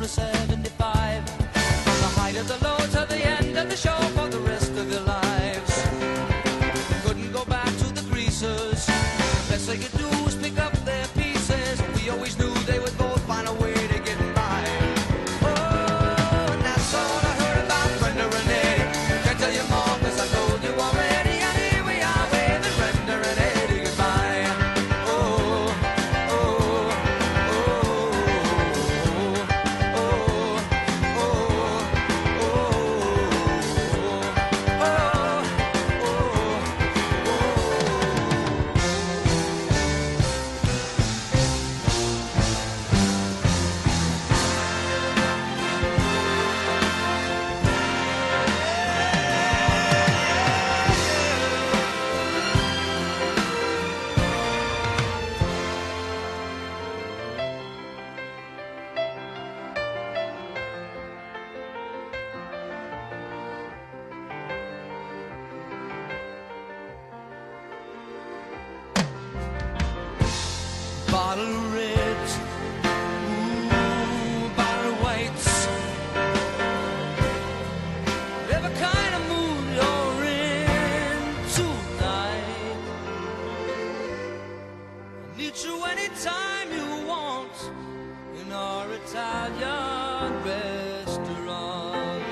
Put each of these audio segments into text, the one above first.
a 75. From the height of the low to the end of the show for the rest of their lives. Couldn't go back to the greasers. The best they could do was pick up their pieces. We always knew they would both find a way to get by. Oh, and that's all I heard about Brenda and Eddie. Can't tell you more 'cause I told you already. And here we are waving Brenda and Eddie goodbye. Oh, oh, oh, oh, oh, bottle of reds, ooh, bottle of whites. Whatever kind of mood you're in tonight, I'll meet you anytime you want in our Italian restaurant.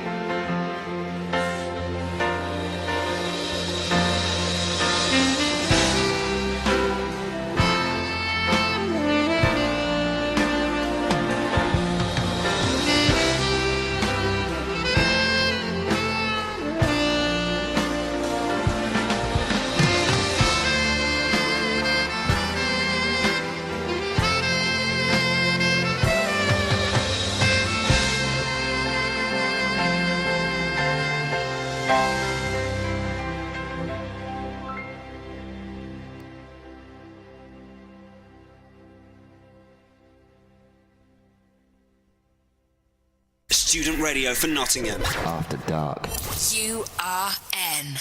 Student radio for Nottingham. After dark. URN.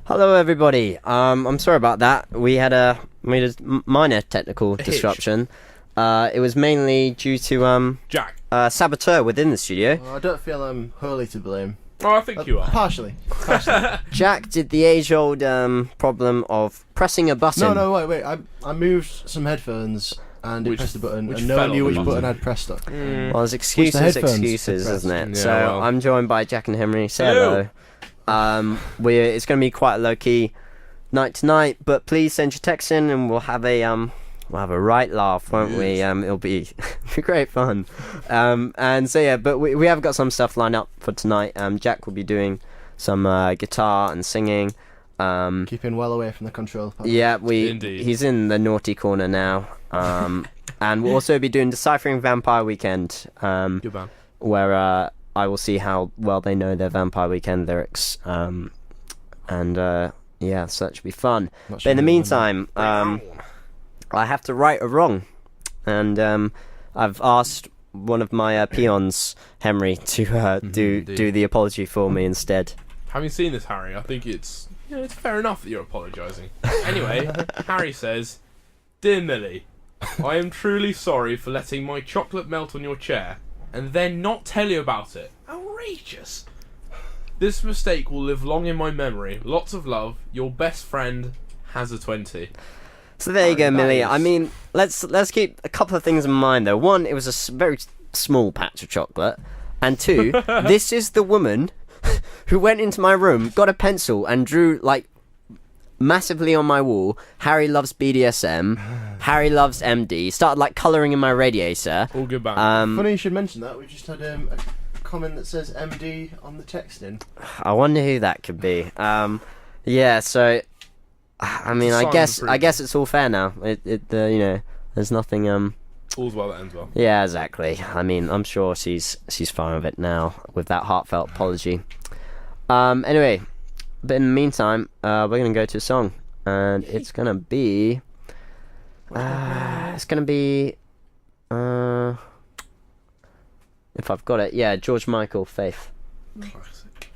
Hello everybody, I'm sorry about that. We had a minor technical disruption. It was mainly due to Jack. saboteur within the studio. I don't feel I'm wholly to blame. Oh, I think you are. Partially. Jack did the age-old problem of pressing a button. No, wait. I moved some headphones and it pressed the button, which and no one fell knew on which the button button. I'd pressed up. Well, there's excuses, headphones isn't it? Yeah, So well. I'm joined by Jack and Henry. Say hello. It's going to be quite a low-key night tonight, but please send your texts in, and we'll have a right laugh, won't we? It'll be great fun. And so yeah, but we have got some stuff lined up for tonight. Jack will be doing some guitar and singing. Keeping well away from the control panel. Yeah, Indeed. he's in the naughty corner now. And we'll also be doing Deciphering Vampire Weekend, Good man. where I will see how well they know their Vampire Weekend lyrics. So that should be fun. But in the meantime, I have to right a wrong, and I've asked one of my peons, Henry, to do the apology for me instead. Having seen this, Harry, I think it's fair enough that you're apologising. Anyway, Harry says, "Dear Millie, I am truly sorry for letting my chocolate melt on your chair and then not tell you about it. Outrageous. This mistake will live long in my memory. Lots of love. Your best friend has a 20." So there you go, Millie. is- I mean, let's keep a couple of things in mind though. One, it was a very small patch of chocolate, and two, this is the woman who went into my room, got a pencil, and drew like massively on my wall, "Harry loves BDSM, Harry loves MD." Started like colouring in my radiator. All good man. Funny you should mention that. We just had a comment that says MD on the texting. I wonder who that could be. Yeah. So, I mean, I guess it's all fair now. There's nothing. All's well that ends well. Yeah, exactly. I mean, I'm sure she's fine with it now with that heartfelt apology. Anyway, but in the meantime, we're gonna go to a song, and it's gonna be. If I've got it, yeah, George Michael, Faith. Classic.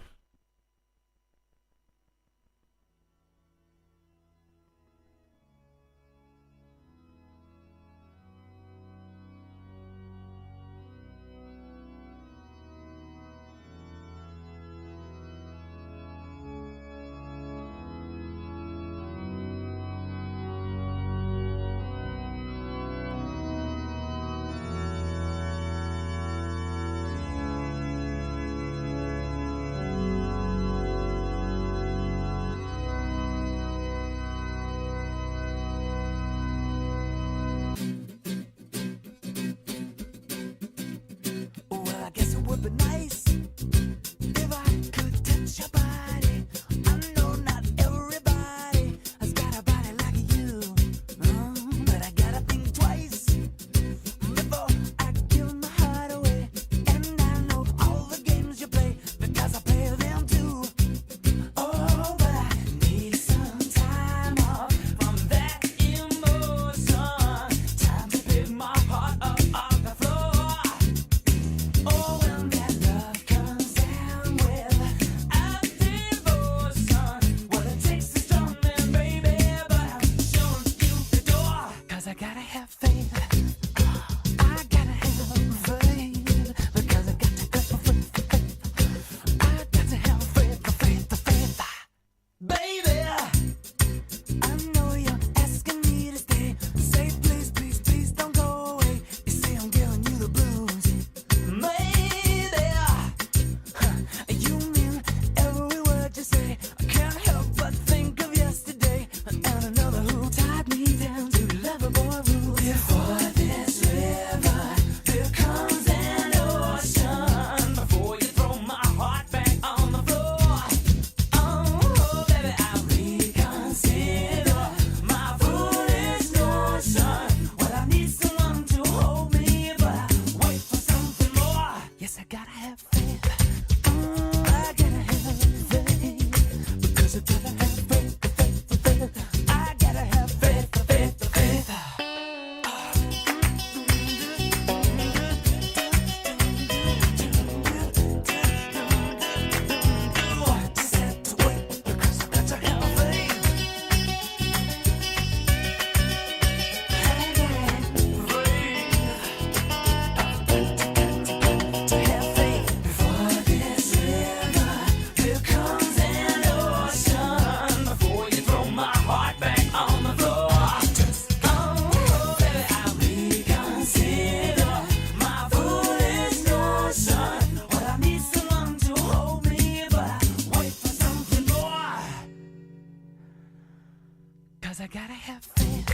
'Cause I gotta have faith.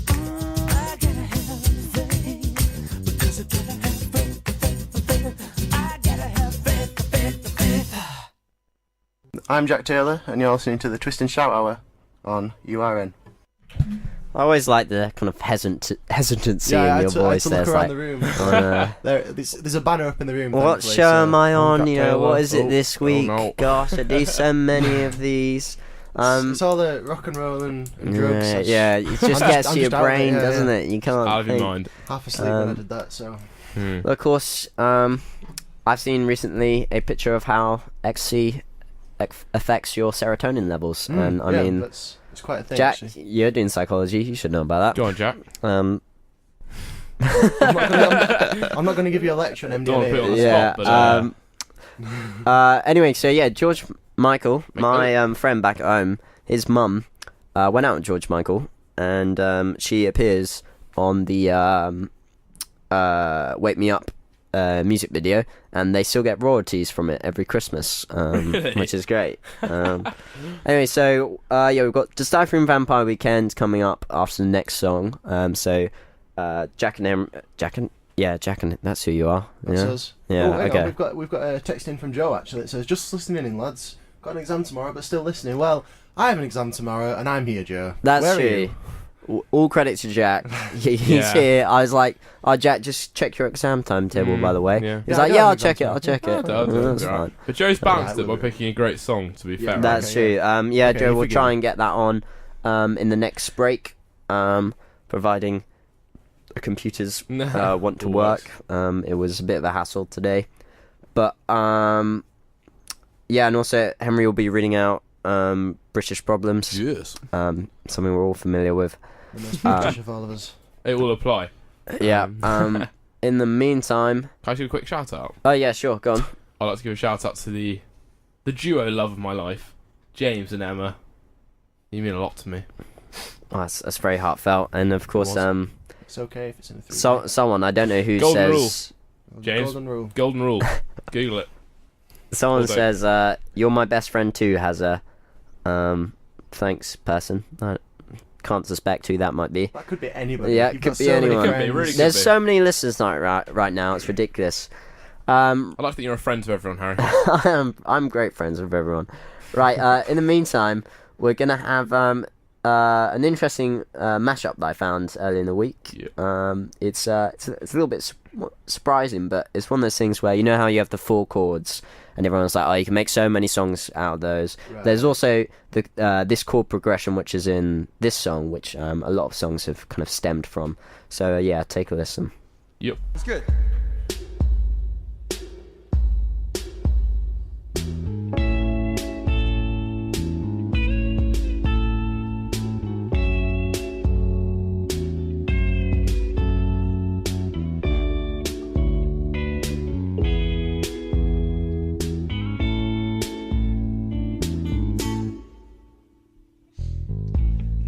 I gotta have faith. Because I gotta have faith. I gotta have faith. I'm Jack Taylor, and you're listening to the Twist and Shout Hour on URN. I always like the kind of hesitancy in your voice. To look There's around like, the room. uh, there's a banner up in the room. what thankfully, show so am I on? Jack You know, Taylor. what is it Oh, this oh week? no. Gosh, I do so many of these. It's all the rock and roll and drugs. Yeah, it just gets I'm to your just out of it, brain, yeah, doesn't yeah. it? You can't Out of your think. mind. Half asleep when I did that, so. But of course, I've seen recently a picture of how XC affects your serotonin levels, and I yeah, mean, it's quite a thing. Jack, Actually. you're doing psychology. You should know about Go on, Jack. that. I'm not going to give you a lecture on Don't put it on MDMA. the Yeah. spot, but Anyway, so yeah, George Michael, my friend back at home, his mum went out with George Michael, and she appears on the "Wake Me Up" music video, and they still get royalties from it every Christmas, which is great. Anyway, so yeah, we've got Deciphering Vampire Weekend coming up after the next song. So Jack and that's who you are. That's Yeah. us. Yeah, Oh, hang okay. on, we've got a text in from Joe actually. It says, "Just listening in, lads. Got an exam tomorrow, but still listening." Well, I have an exam tomorrow, and I'm here, Joe. That's Where are true. you? All credit to Jack. He's Yeah. here. I was like, "Oh, Jack, just check your exam timetable, by the way." yeah. He's Yeah, like, I got "Yeah, an I'll exam check it. I'll check it." That's fine. But Joe's balanced Alright, it by we'll- picking a great song, to be Yeah. fair. That's Okay, true. Yeah, Okay, Joe, you we'll forgive try me. and get that on in the next break, providing the computers want to All work. It was a bit of a hassle today, but yeah, and also Henry will be reading out British Problems, Yes. something we're all familiar with. The most British of all of us. It will apply. Yeah. In the meantime, Can I do a quick shout out? oh yeah, sure, go on. I'd like to give a shout out to the duo love of my life, James and Emma. You mean a lot to me. Oh, that's very heartfelt, and of course, Was. It's okay if it's in a 3. someone I don't know who Golden says. James? Golden rule. Golden rule. Google it. Someone Although- says, "You're my best friend too." Has a thanks person. I can't suspect who that might be. That could be anybody. Yeah, it You've could got be so many anyone. It could be, friends. really could There's be. so many listeners right now. It's ridiculous. I like that you're a friend to everyone, Harry. I'm great friends with everyone. Right. In the meantime, we're gonna have an interesting mashup that I found earlier in the week. Yeah. It's a little bit surprising, but it's one of those things where you know how you have the 4 chords, and everyone's like, "Oh, you can make so many songs out of those." Right. There's also this chord progression, which is in this song, which a lot of songs have kind of stemmed from. So yeah, take a listen. Yep. It's good.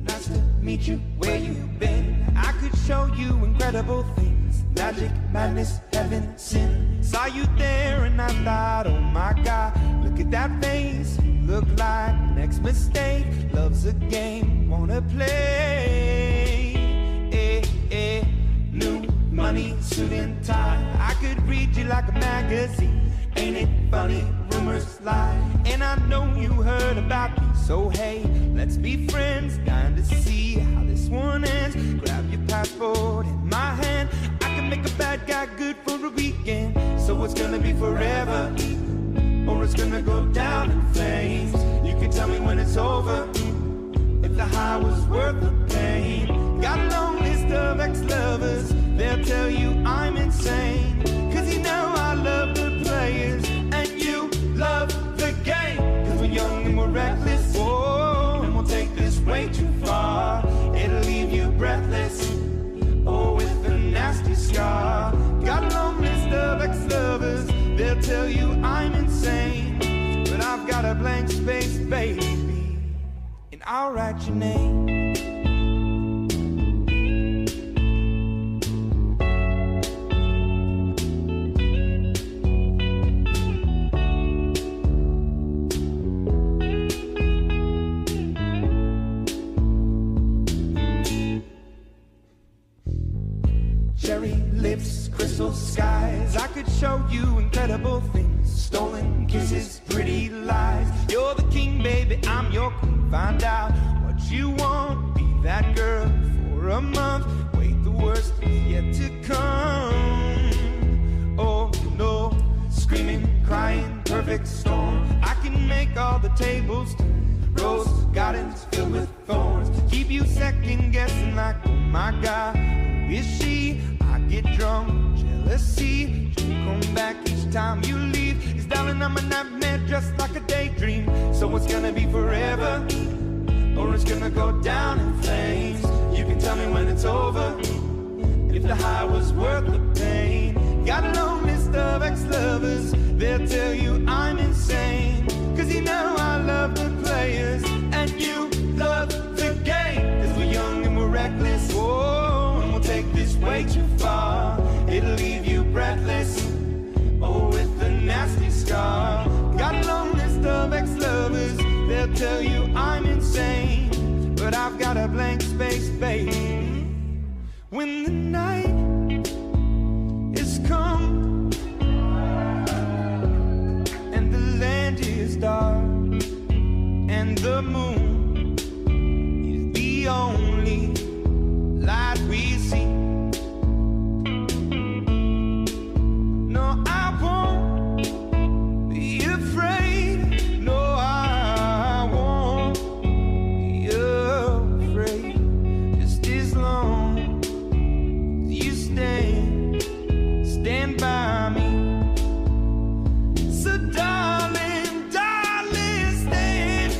Nice to meet you, where you been? I could show you incredible things. Magic, madness, heaven, sin. Saw you there and I thought, oh my God, look at that face. Look like next mistake. Love's a game, wanna play. New money, suit and tie. I could read you like a magazine. Ain't it funny? Rumors lie. And I know you heard about me. So hey, let's be friends. Dying to see how this one ends. Grab your passport in my hand. I can make a bad guy good for a weekend. So it's gonna be forever, or it's gonna go down in flames. You can tell me when it's over, if the high was worth the pain. Got a long list of ex-lovers. They'll tell you I'm insane. Cause you know I love the players, and you love the game. Cause we're young and we're reckless. Whoa, and we'll take this way too far. It'll leave you breathless, oh, with a nasty scar. Got a long list of ex-lovers. They'll tell you I'm insane. But I've got a blank space, baby, and I'll write your name. cherry lips, crystal skies. I could show you incredible things, stolen kisses, pretty lies. You're the king, baby, I'm your queen. Find out what you want, be that girl for a month. Wait, the worst is yet to come. Oh no, screaming, crying, perfect storm. I can make all the tables turn. Rose gardens filled with thorns. Keep you second guessing like, oh my God, who is she? I get drunk, jealousy. You come back each time you leave. 'Cause darling, I'm a nightmare just like a daydream. So it's gonna be forever, or it's gonna go down in flames. You can tell me when it's over, if the high was worth the pain. Got a long list of ex-lovers, they'll tell you I'm insane. 'Cause you know I love the players, and you love the game. 'Cause we're young and we're reckless, whoa, and we'll take this way too far. It'll leave you breathless, oh, with a nasty scar. Got a long list of ex-lovers, they'll tell you I'm insane. But I've got a blank space, baby. When the night is come and the land is dark and the moon is the only light we see. No, I won't be afraid. No, I won't be afraid. Just as long as you stand by me. So darling, darling, stand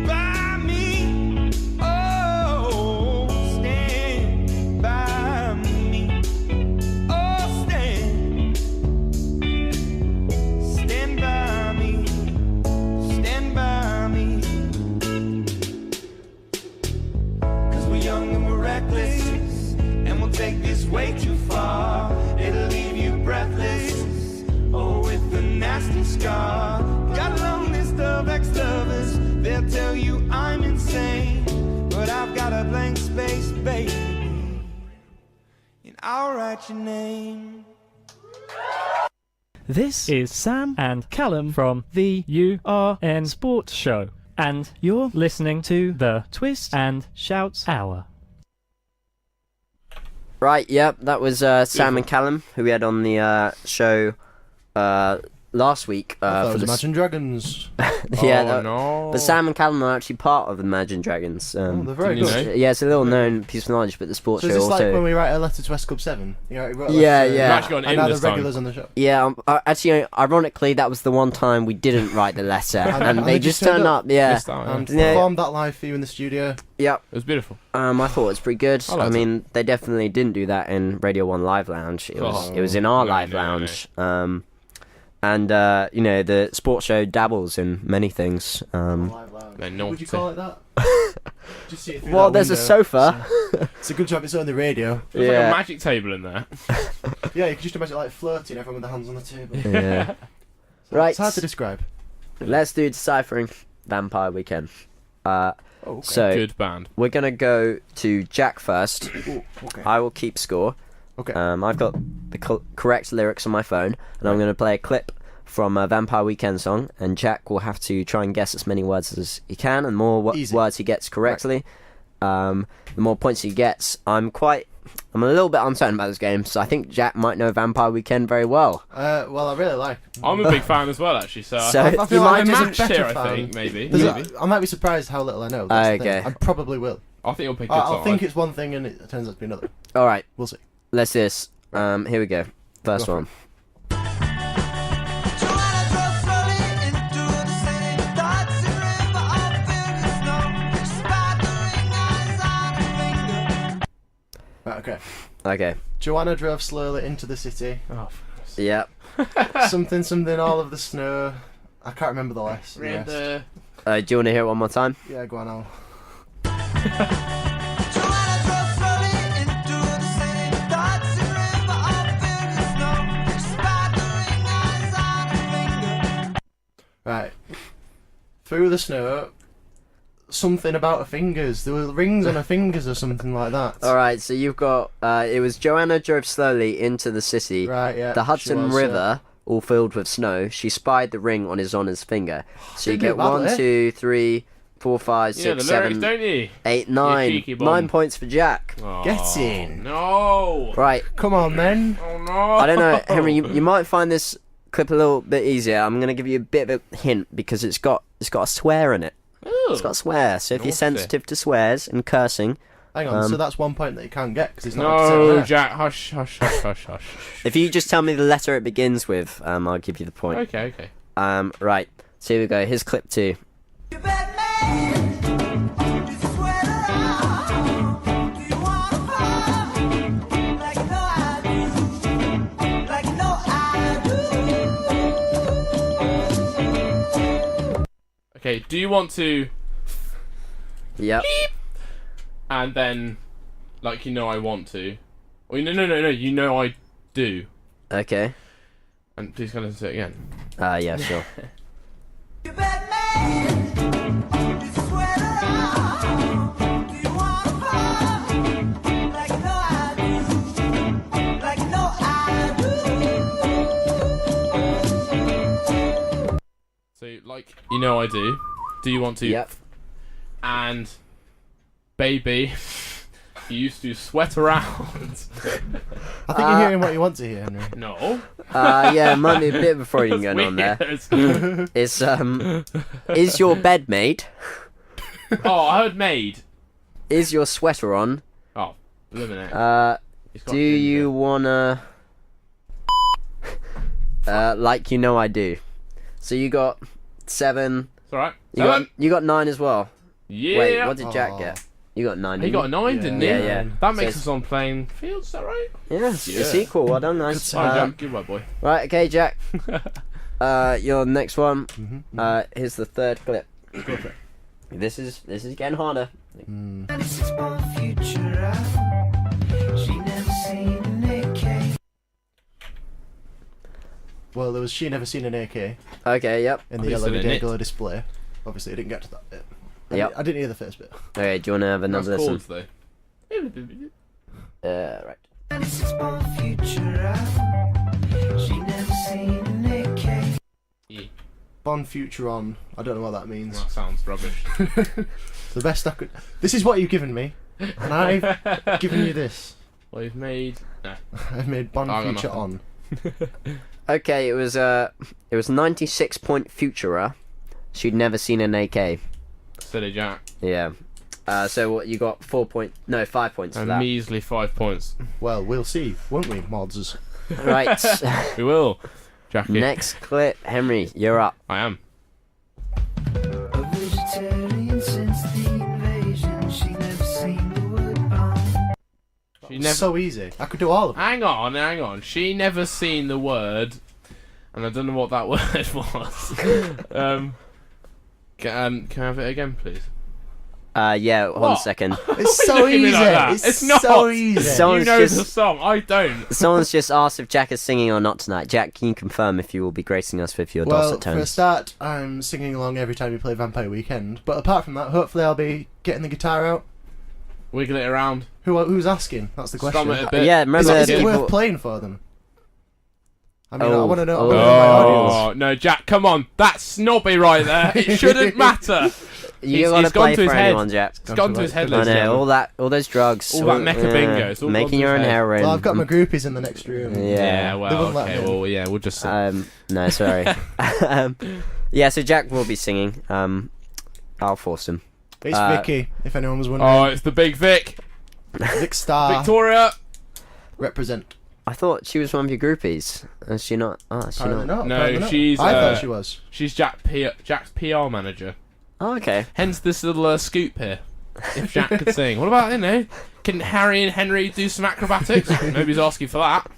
by me. Oh, stand by me. Oh, stand by me. Stand by me. 'Cause we're young and we're reckless, and we'll take this way too far. It'll leave you breathless, oh, with a nasty scar. Got a long list of ex-lovers, they'll tell you I'm insane. But I've got a blank space, baby, and I'll write your name. This is Sam and Callum from the URN Sports Show, and you're listening to the Twist and Shouts Hour. Right, yep, that was Sam and Callum, who we had on the show last week. I thought it for was the Imagine Dragons. yeah, no. but Sam and Callum are actually part of Imagine Dragons. Oh, they're very Didn't you good. know? Yeah, it's a little known piece of knowledge, but the sports So show is this also. like when we write a letter to S Club 7? You know, we wrote a Yeah, letter to- yeah. We've actually got an And in now this the time. regulars on the show. Yeah, actually, ironically, that was the one time we didn't write the letter, and and they they just just turned turned up. Yeah, Missed out, yeah. And Yeah. performed that live for you in the studio. yep. It was beautiful. I thought it was pretty good. I liked mean, they definitely didn't do that in Radio 1 Live Lounge. It was in our No, live no, lounge. And you know, the sports show dabbles in many things. Live lounge. They're naughty. Would you call it that? Just see it through Well, that there's a window. sofa. It's a good job it's on the radio. There's Yeah. like a magic table in there. Yeah, you can just imagine like flirting, everyone with their hands on the table. Yeah. Right. It's hard to describe. Let's do deciphering Vampire Weekend. Oh, okay. So Good band. we're gonna go to Jack first. Ooh, okay. I will keep score. Okay. I've got the correct lyrics on my phone, and I'm going to play a clip from a Vampire Weekend song, and Jack will have to try and guess as many words as he can, and more Easy. words he gets correctly, the more points he gets. I'm a little bit uncertain about this game, so I think Jack might know Vampire Weekend very well. Well, I really like. I'm a big fan as well, actually. So, So I I think feel you like might I'm just a matched better here. I fan. think maybe. I might be surprised how little I know. That's the Okay. thing. I probably will. I think you'll pick good I'll side. think it's one thing and it turns out to be another. All right, We'll see. let's do this. Here we go. First Go for one. Right, okay. Okay. Joanna drove slowly into the city. Oh, Yep. something, all of the snow. I can't remember the rest. do you want to hear it one more time? Yeah, go on, Al. Right. Through the snow, something about her fingers. There were rings on her fingers or something like that. Alright, so you've got, it was Joanna drove slowly into the city. Right, yeah. The Hudson she was, River, all filled with snow. She spied the ring on his honour's finger. So you Didn't get do bad, 1, eh? 2, 3, 4, 5, Yeah, 6, the lyrics, 7, don't you? 8, You 9. cheeky bum. 9 points for Jack. Oh, Get in. No. Right, Come on, then. Oh no. I don't know, Henry, you might find this clip a little bit easier. I'm going to give you a bit of a hint because it's got a swear in it. Ooh. It's got a swear, so if you're Naughty. sensitive to swears and cursing, Hang on, so that's 1 point that you can't get because it's not No, 100% Jack. Hush, hush, hush, hush, hush. if you just tell me the letter it begins with, I'll give you the point. Okay. Right, so here we go. Here's clip 2. Okay, do you want to... Yep. And then... Like, I want to. Or, no, you know I do. Okay. And please can I listen to it again? Yeah, sure. So, like, I do. Do you want to? Yep. And... Baby... You used to sweat around. I think you're hearing what you want to hear, Henry. No. Yeah, it might be a bit of Freudian going on there. Weird. It's, is your bed made? Oh, I heard maid. Is your sweater on? Oh, eliminate. He's got Do ginger. you wanna... like I do. So you got 7. It's alright. You got 9 as well. Yeah. Wait, what did Jack Aw. get? You got 9. He didn't got a 9, didn't he? Yeah, yeah. That makes So us on playing fields, is that right? Yes, Yeah. it's equal. Well done, nice. Oh, Jack, good work, boy. Right, okay, Jack. Your next one. Mm-hmm. Here's the third clip. This is getting harder. Well, there was She Never Seen an AK Okay, yep. in the Who's yellow in it? Dayglow display. Obviously, I didn't get to that bit. Yep. I didn't hear the first bit. Okay, do you want to have That's another chords, listen? though. Right. Yeah. Bon Future On. I don't know what that means. That sounds rubbish. The best I could. This is what you've given me, and I've given you this. Well, you've made... No. I've made Bon I got Future nothing. On. Okay, it was 96-point Futura. She'd never seen an AK. Silly Jack. Yeah. So what you got 5 points for A that. measly 5 points. Well, we'll see, won't we, mods? Right. We will. Jackie. Next clip, Henry, you're up. I am. She never... So easy. I could do all of it. Hang on. She never seen the word, and I don't know what that word was. Can I have it again, please? Yeah, one What? second. It's Why so you look at me easy. like that? It's not. so easy. So- You Someone's know just- the song. I don't. Someone's just asked if Jack is singing or not tonight. Jack, can you confirm if you will be gracing us with your Well, dulcet for a tones? start, I'm singing along every time you play Vampire Weekend. But apart from that, hopefully I'll be getting the guitar out. Wiggle it around. Who's asking? That's the question. Strum it a bit. Yeah, Is remember it people... worth playing for them? I mean, I Oh, want to know. oh. I wanna know my audience. Oh no, Jack! Come on, that's snobby right there. It shouldn't matter. You He's gotta gone play to his for head. anyone, Jack. It's gone to his head, I ladies and know, gentlemen. all those drugs. All that mecha bingo, it's all gone making to your his own head. heroin. Well, I've got my groupies in the next room. Yeah. Yeah, They well, wouldn't let okay, me in. well, yeah, we'll just. No, sorry. Yeah, so Jack will be singing. I'll force him. It's Vicky, if anyone was wondering. Oh, it's the Big Vic, Vic Star. Victoria. Represent. I thought she was one of your groupies. Is she not? Oh, is she Apparently not? not. No, apparently not. she's, I uh, thought she was. She's Jack's PR manager. Oh, okay. Hence this little scoop here. If Jack could sing, what about Can Harry and Henry do some acrobatics? Nobody's asking for that.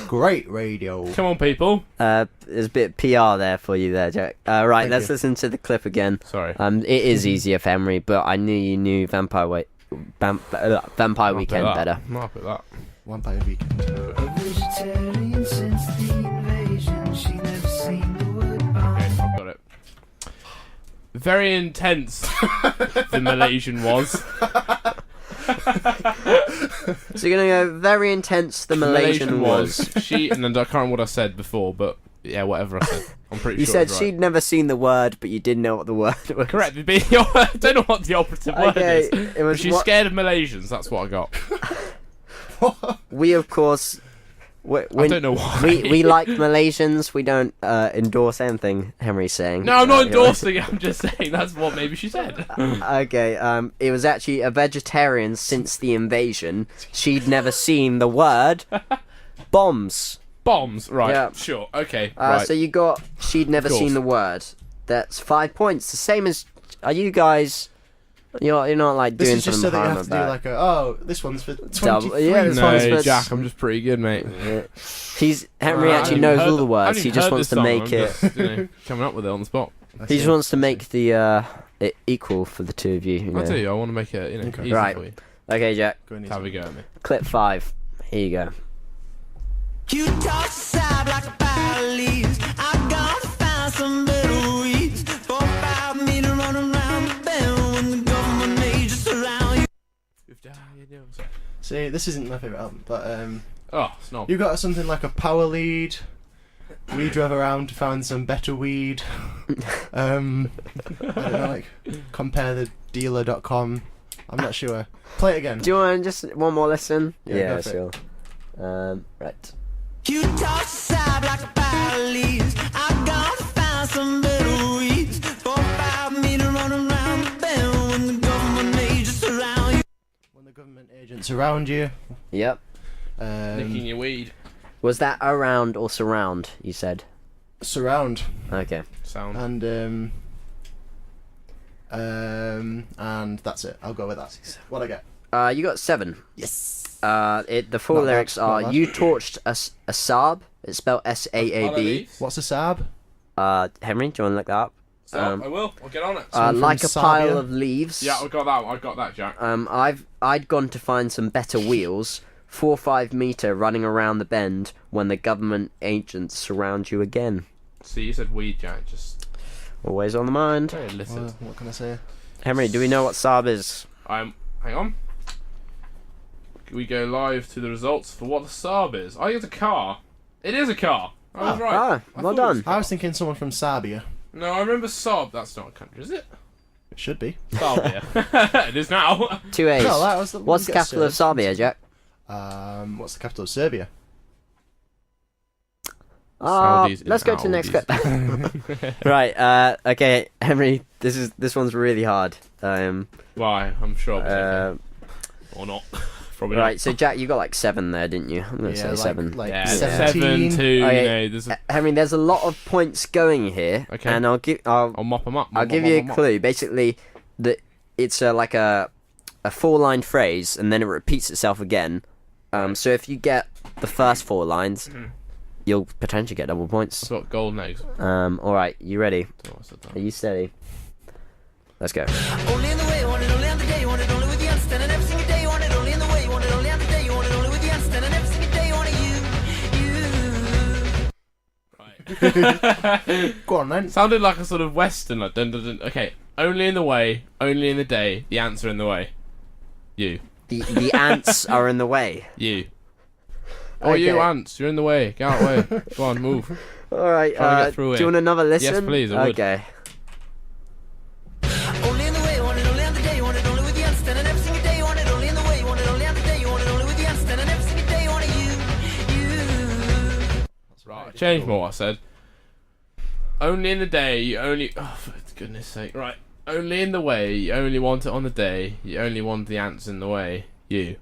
Great radio. Come on, people. There's a bit of PR there for you there, Jack. Right, Thank let's you. listen to the clip again. Sorry. It is easier for Henry, but I knew you knew Vampire Weekend better. Mark at that. Vampire Weekend. Okay, I've got it. Very intense. The Malaysian was. So you're gonna go very intense. The Malaysian was. She, and then I can't remember what I said before, but yeah, whatever I said. I'm pretty You sure. said it's right. she'd never seen the word, but you didn't know what the word was. Correct. I don't know what the operative word Okay, is. it was But she's scared of Malaysians. That's what I got. We of course. I don't know why. We like Malaysians. We don't endorse anything Henry's saying. No, I'm not endorsing it. I'm just saying that's what maybe she said. Okay. It was actually a vegetarian since the invasion. She'd never seen the word bombs. Bombs. Right. Yeah. Sure. Okay. Right. So you got she'd never Of course. seen the word. That's 5 points. The same as. Are you guys? You're not like This doing is just so something that you harm have to do about. like this one's for 23. Double- yeah, this no, one's for- Jack, I'm just pretty good, mate. Henry I actually haven't knows heard all the I words. haven't He even just heard wants this to song, make I'm it. just, coming up with it on the spot. He just wants to make the it equal for the two of you. I do. I want to make it, Okay. easy Right. for you. Okay, Jack. Go and Have a go at me. Clip 5. Here you go. You toss aside like a pile of leaves. I gotta find some better weeds. 4 or 5 me to run around the bend when the government majors surround you. See, this isn't my favourite album, but Oh, snob. you got something like a power lead. We drove around to find some better weed. I don't know, like compare the dealer.com. I'm not sure. Play it again. Do you want just one more listen? Yeah, go for sure. Right. You toss aside like a pile of leaves. I gotta find some better weeds. 4 or 5 me to run around the bend when the government majors surround you. When the government agents around you. Yep. Nicking your weed. Was that around or surround? You said. Surround. Okay. Sound. And that's it. I'll go with that. What I get? You got 7. Yes. The full Not bad, lyrics not are: bad. "You torched a Saab." It's spelled S-A-A-B. What's a Saab? Henry, do you want to look that up? So, I will. I'll get on it. Someone from Like a pile Sabia? of leaves. Yeah, I got that. I got that, Jack. I'd gone to find some better wheels. 4 or 5 meter running around the bend when the government agents surround you again. See, you said weed, Jack. Just Always on the mind. very illicit. Well, what can I say? Henry, do we know what Saab is? Hang on. We go live to the results for what the Saab is. I think it's a car. It is a car. I was right. Ah, I well thought it was done. a car. I was thinking someone from Sabia. No, I remember Saab. That's not a country, is it? It should be. Sabia. It is now. 2 A's. No, that was the What's the capital of Sabia, Jack? What's the capital of Serbia? Saudis in Let's go to the next clip. Aldi's. Right. Okay, Henry. This one's really hard. Why? I'm sure. I'll be okay. Or not. Probably Right. not. So Jack, you got like 7 there, didn't you? I'm gonna say 7. Like Yeah, 17. 7, 2, Okay. there's a... Henry, there's a lot of points going here, Okay. and I'll mop them up. I'll give you a clue. Basically, it's like a 4-line phrase, and then it repeats itself again. So if you get the first 4 lines, you'll potentially get double points. It's got golden eggs. All right, you ready? Oh, what's that? Are you steady? Let's go. Only in the way, want it only on the day, you want it only with the understand, and every single day you want it only in the way, you want it only on the day, you want it only with the understand, and every single day you want it you. Go on then. Sounded like a sort of western, like dun dun dun. Okay, only in the way, only in the day, the ants are in the way. You. The ants are in the way. You. Oh, you Okay. ants, you're in the way. Get out of the way. Go on, move. All right. Trying to get through do it. you want another listen? Yes, please, I would. Okay. Only in the way, want it only on the day, you want it only with the understand, and every single day you want it only in the way, you want it only on the day, you want it only with the understand, and every single day you want it you. Right, change more, I said. Only in the day, you only... Oh, for goodness sake. Right. Only in the way, you only want it on the day, you only want the ants in the way. You.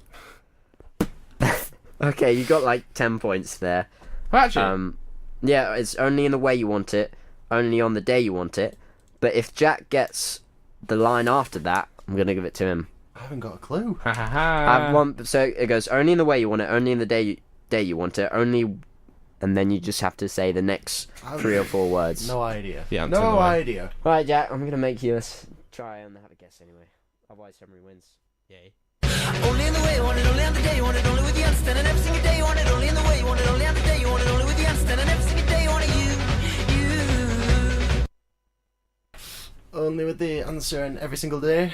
Okay, you got like 10 points there. Actually, Yeah, it's only in the way you want it, only on the day you want it. But if Jack gets the line after that, I'm gonna give it to him. I haven't got a clue. ha ha I have ha. one, so it goes only in the way you want it, only in the day you want it, only, and then you just have to say the next 3 or 4 words. No idea. The answer in the No way. idea. Right, Jack, I'm gonna make you try and have a guess anyway. Otherwise, Henry wins. Yay. Only in the way, want it only on the day, you want it only with the understand, and every single day you want it only in the way, you want it only on the day, you want it only with the understand, and every single day you want it you. Only only with the answer and every single day.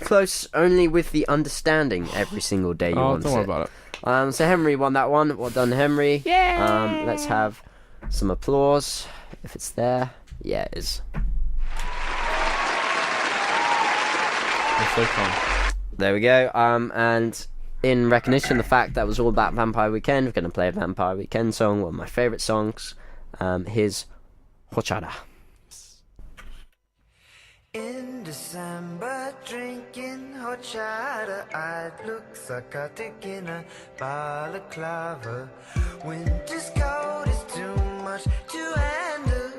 Close only with the understanding every single day you want don't worry it. about it. So Henry won that one. Well done, Henry. Yeah. Let's have some applause if it's there. Yeah, it is. It's so fun. There we go. And in recognition of the fact that was all about Vampire Weekend, we're going to play a Vampire Weekend song, one of my favourite songs. Here's Hochara. In December, drinking horchata, I'd look psychotic in a balaclava. Winter's cold is too much to handle.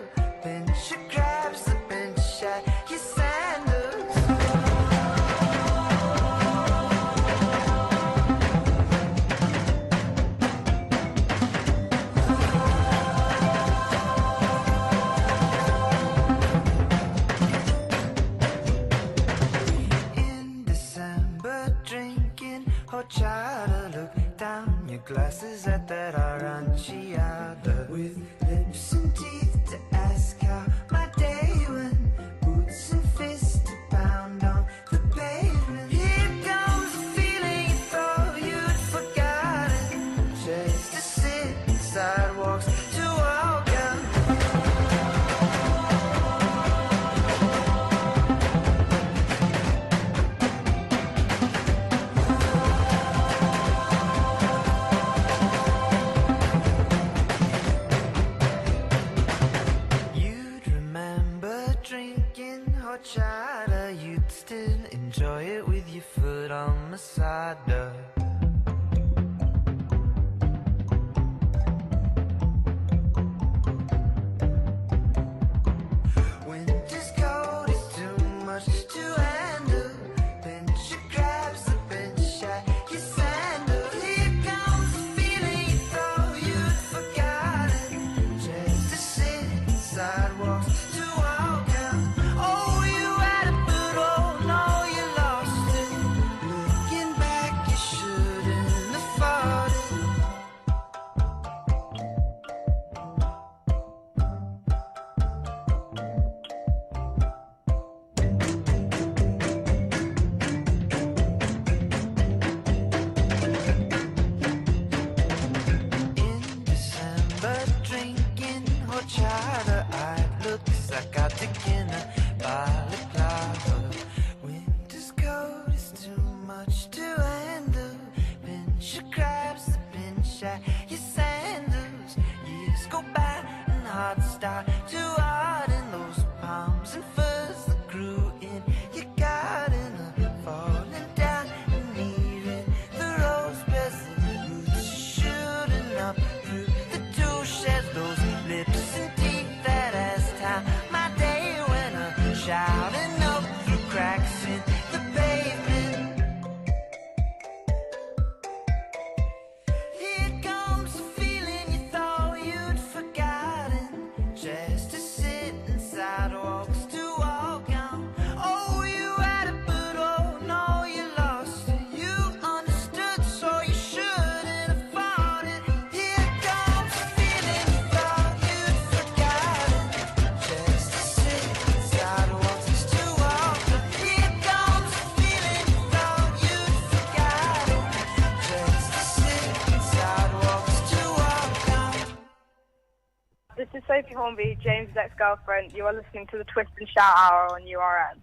Pincher grabs the pinch at your sandals. Horchata, look down your glasses at that aranciata. With lips and teeth to ask how my day went. Boots and fists to pound on the pavement. Here comes the feeling you thought you'd forgotten. Just to sit in sidewalks to walk out. Horchata, you'd still enjoy it with your foot on Masada. Winter's cold is too much to handle. Pincher grabs the pinch at your sandal. Here comes the feeling you thought you'd forgotten. Just to sit in sidewalks to walk out. Oh, you had it, but oh no, you lost it. Looking back, you shouldn't have fought it. In December, drinking horchata, I'd look psychotic in a balaclava. Winter's cold is too much to handle. Pincher grabs the pinch at your sandals. Years go by and hearts start to harden. Those palms and furs that grew in your garden are falling down and even the rose petals roots shooting up through the two sheds. Those lips and teeth that as time my day when I'm shouting up through cracks in the pavement. Here comes the feeling you thought you'd forgotten. Just to sit in sidewalks to walk on. Oh, you had it, but oh no, you lost it. You understood, so you shouldn't have fought it. Here comes the feeling you thought you'd forgotten. Just to sit in sidewalks to walk on. Here comes the feeling you thought you'd forgotten. Just to sit in sidewalks to walk on. This is Sophie Hornby, James' ex-girlfriend. You are listening to the Twist and Shout Hour on URN.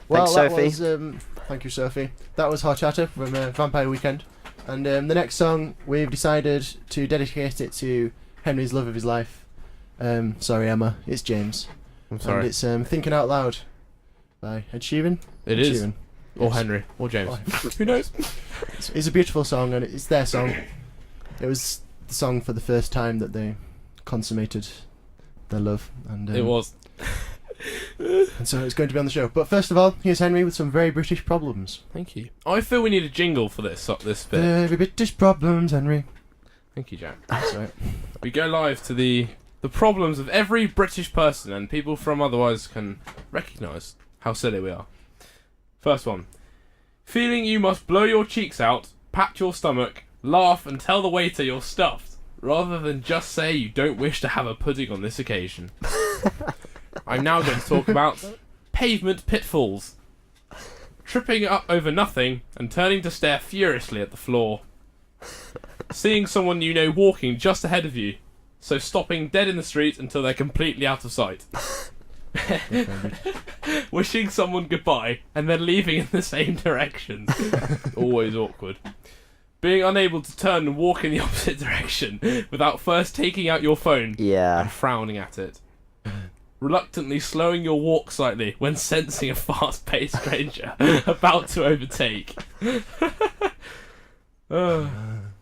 Well, Thanks, that Sophie. was, thank you, Sophie. That was Horchata from Vampire Weekend. And the next song, we've decided to dedicate it to Henry's love of his life. Sorry, Emma, it's James. I'm sorry. And it's Thinking Out Loud by Ed Sheeran. It Ed is. Sheeran. Or Yes. Henry. Or James. Or- Who knows? It's a beautiful song, and it's their song. It was the song for the first time that they consummated their love. And It was. And so it's going to be on the show. But first of all, here's Henry with some very British problems. Thank you. I feel we need a jingle for this bit. Very British problems, Henry. Thank you, Jack. That's right. We go live to the problems of every British person, and people from otherwise can recognise how silly we are. First one. Feeling you must blow your cheeks out, pat your stomach, laugh and tell the waiter you're stuffed, rather than just say you don't wish to have a pudding on this occasion. I'm now going to talk about pavement pitfalls. Tripping up over nothing and turning to stare furiously at the floor. Seeing someone you know walking just ahead of you, so stopping dead in the street until they're completely out of sight. Wishing someone goodbye and then leaving in the same direction. Always awkward. Being unable to turn and walk in the opposite direction without first taking out your phone and frowning at it. Reluctantly slowing your walk slightly when sensing a fast-paced stranger about to overtake. I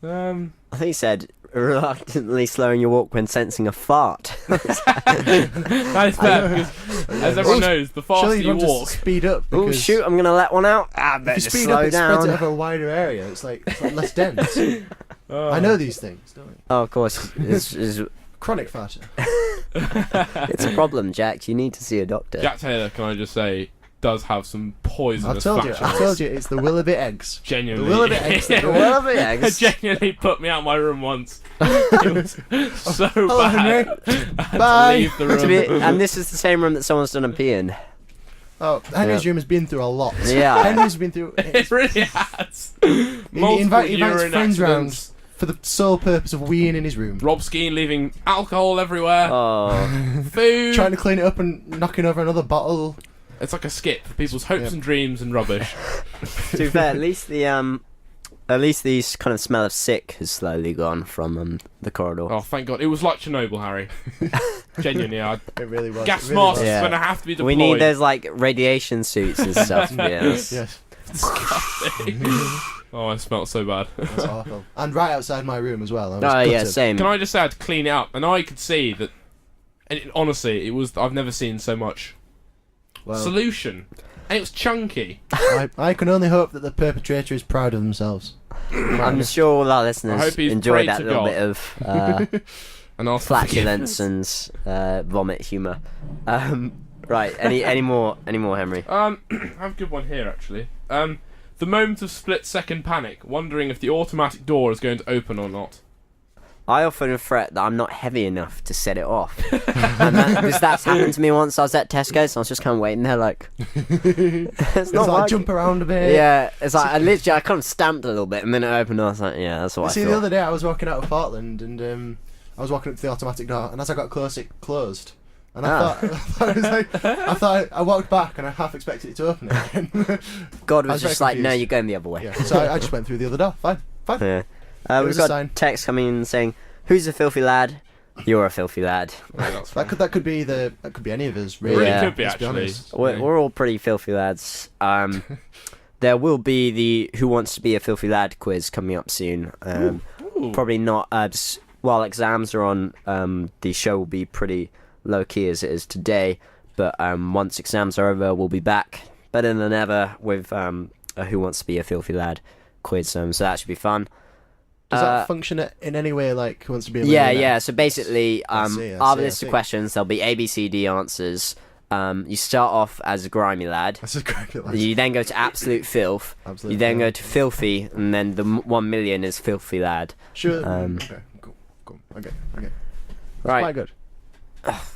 think he said reluctantly slowing your walk when sensing a fart. That is fair, because as everyone knows, the faster Surely you want walk... to speed up. Oh shoot, I'm going to let one out. I better If you speed slow up, it down. spreads it over a wider area. It's like less dense. I know these things, don't I? Oh, of course. It's Chronic farter. it's a problem, Jack. You need to see a doctor. Jack Taylor, can I just say, does have some poisonous I factions. told you, it's the Willoughbit eggs. Genuinely. The Willoughbit eggs. The Willoughbit eggs. Genuinely put me out of my room once. It was so Hello, bad. Henry. I had Bye. to leave the room. And this is the same room that someone's done a pee in. Oh, Henry's room has been through a lot. Yeah. Henry's been through... It really has. He Multiple invites urine friends round accidents. for the sole purpose of weeing in his room. Rob Skeen leaving alcohol everywhere. Oh. Food. Trying to clean it up and knocking over another bottle. It's like a skip for people's hopes and dreams and rubbish. To be fair, at least the kind of smell of sick has slowly gone from the corridor. Oh, thank God. It was like Chernobyl, Harry. Genuinely, It really was. gas it really masks was. Yeah. going to have to be deployed. We need those like radiation suits and stuff. Yes. Yes, Oh, I smelt so bad. that's awful. And right outside my room as well. I was Oh yeah, gutted. same. Can I just say I had to clean it up, and I could see that. And honestly, it was. I've never seen so much Well, solution, and it was chunky. I can only hope that the perpetrator is proud of themselves. I'm sure all our I hope listeners he's enjoyed prayed that to little God. bit of And I'll flatulence and vomit humour. Right, any more, Henry? I have a good one here actually. The moment of split-second panic, wondering if the automatic door is going to open or not. I often fret that I'm not heavy enough to set it off. And that's happened to me once. I was at Tesco's and I was just kind of waiting there like... it's not Like like... jump around a bit. Yeah, it's like I kind of stamped a little bit and then it opened and I was like, yeah, that's what I See, thought. the other day I was walking out of Portland and I was walking up to the automatic door and as I got close it closed. And I thought I walked back and I half expected it to open again. God I was was just very like, no, confused. you're going the other way. Yeah, so I just went through the other door. Fine. Yeah. It We've was a got sign. text coming in saying, "Who's a filthy lad? You're a filthy lad." That could be any of us. It Really, really could be let's be actually. honest. We're all pretty filthy lads. There will be the Who Wants to Be a Filthy Lad quiz coming up soon. Ooh. Probably not just while exams are on. The show will be pretty low key as it is today. But once exams are over, we'll be back better than ever with a Who Wants to Be a Filthy Lad quiz. So that should be fun. Does that function in any way like Who Wants to Be a Yeah, Millionaire? yeah. So basically, I I'll see. list of questions. There'll be A, B, C, D answers. You start off as a grimy lad. That's a great like, You then go to absolute filth. Absolute You then filth. go to filthy, and then the 1 million is filthy lad. Sure. Okay, Cool. Okay. Right. Quite good.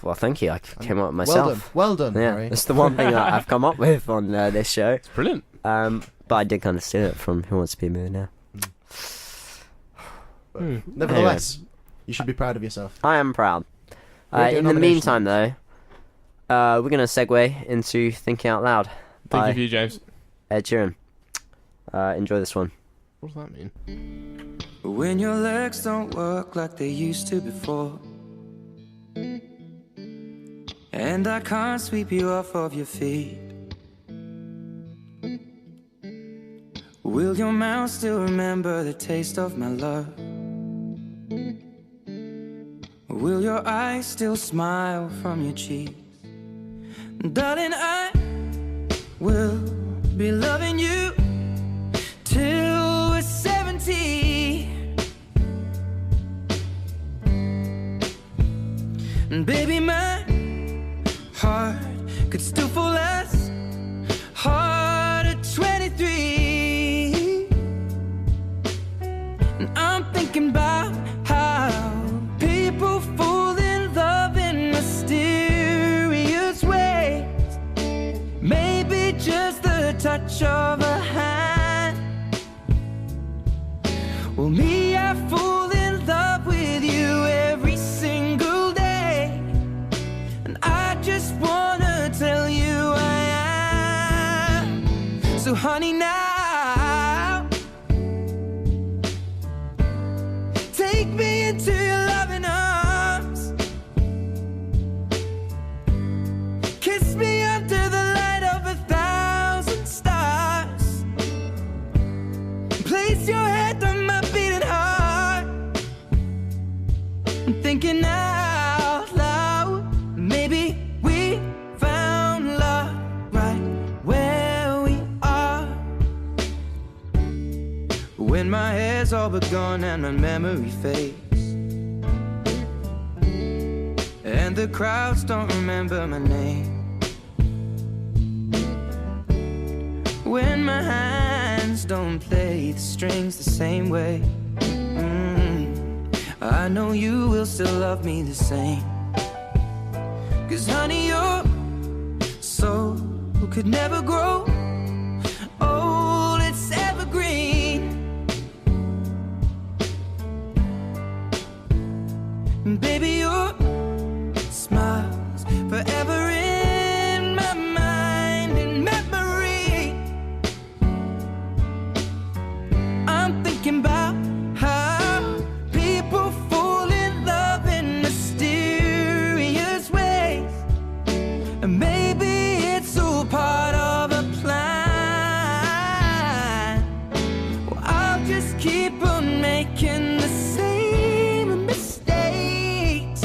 Well, thank you. I came up with myself. Well done, Yeah, Harry. that's the one thing that I've come up with on this show. It's brilliant. But I did kind of steal it from Who Wants to Be a Millionaire. Nevertheless, you should be proud of yourself. I am proud. Radio In the nominations. meantime, though, we're going to segue into Thinking Out Loud Thank by you for you, James. Ed Sheeran. Enjoy this one. What does that mean? When your legs don't work like they used to before, and I can't sweep you off of your feet, will your mouth still remember the taste of my love? Will your eyes still smile from your cheeks? Darling, I will be loving you till we're 70. And baby, my heart could still fall as hard at 23. And I'm thinking about how people fall in love in mysterious touch of a hand. Well, me, I fall in love with you every single day, and I just wanna tell you I am. So honey, now take me into your loving arms. Kiss me under the light of 1,000 stars. Place your head on my beating heart. I'm thinking out loud, maybe we found love right where we are. When my hair's all but gone and my memory fades, and the crowds don't remember my name. When my hands don't play the strings the same way, I know you will still love me the same. 'Cause honey, your soul could never grow old, it's evergreen. And baby, your smile's forever in my mind and memory. I'm thinking about how people fall in love in mysterious ways, and maybe it's all part of a plan. Well, I'll just keep on making the same mistakes,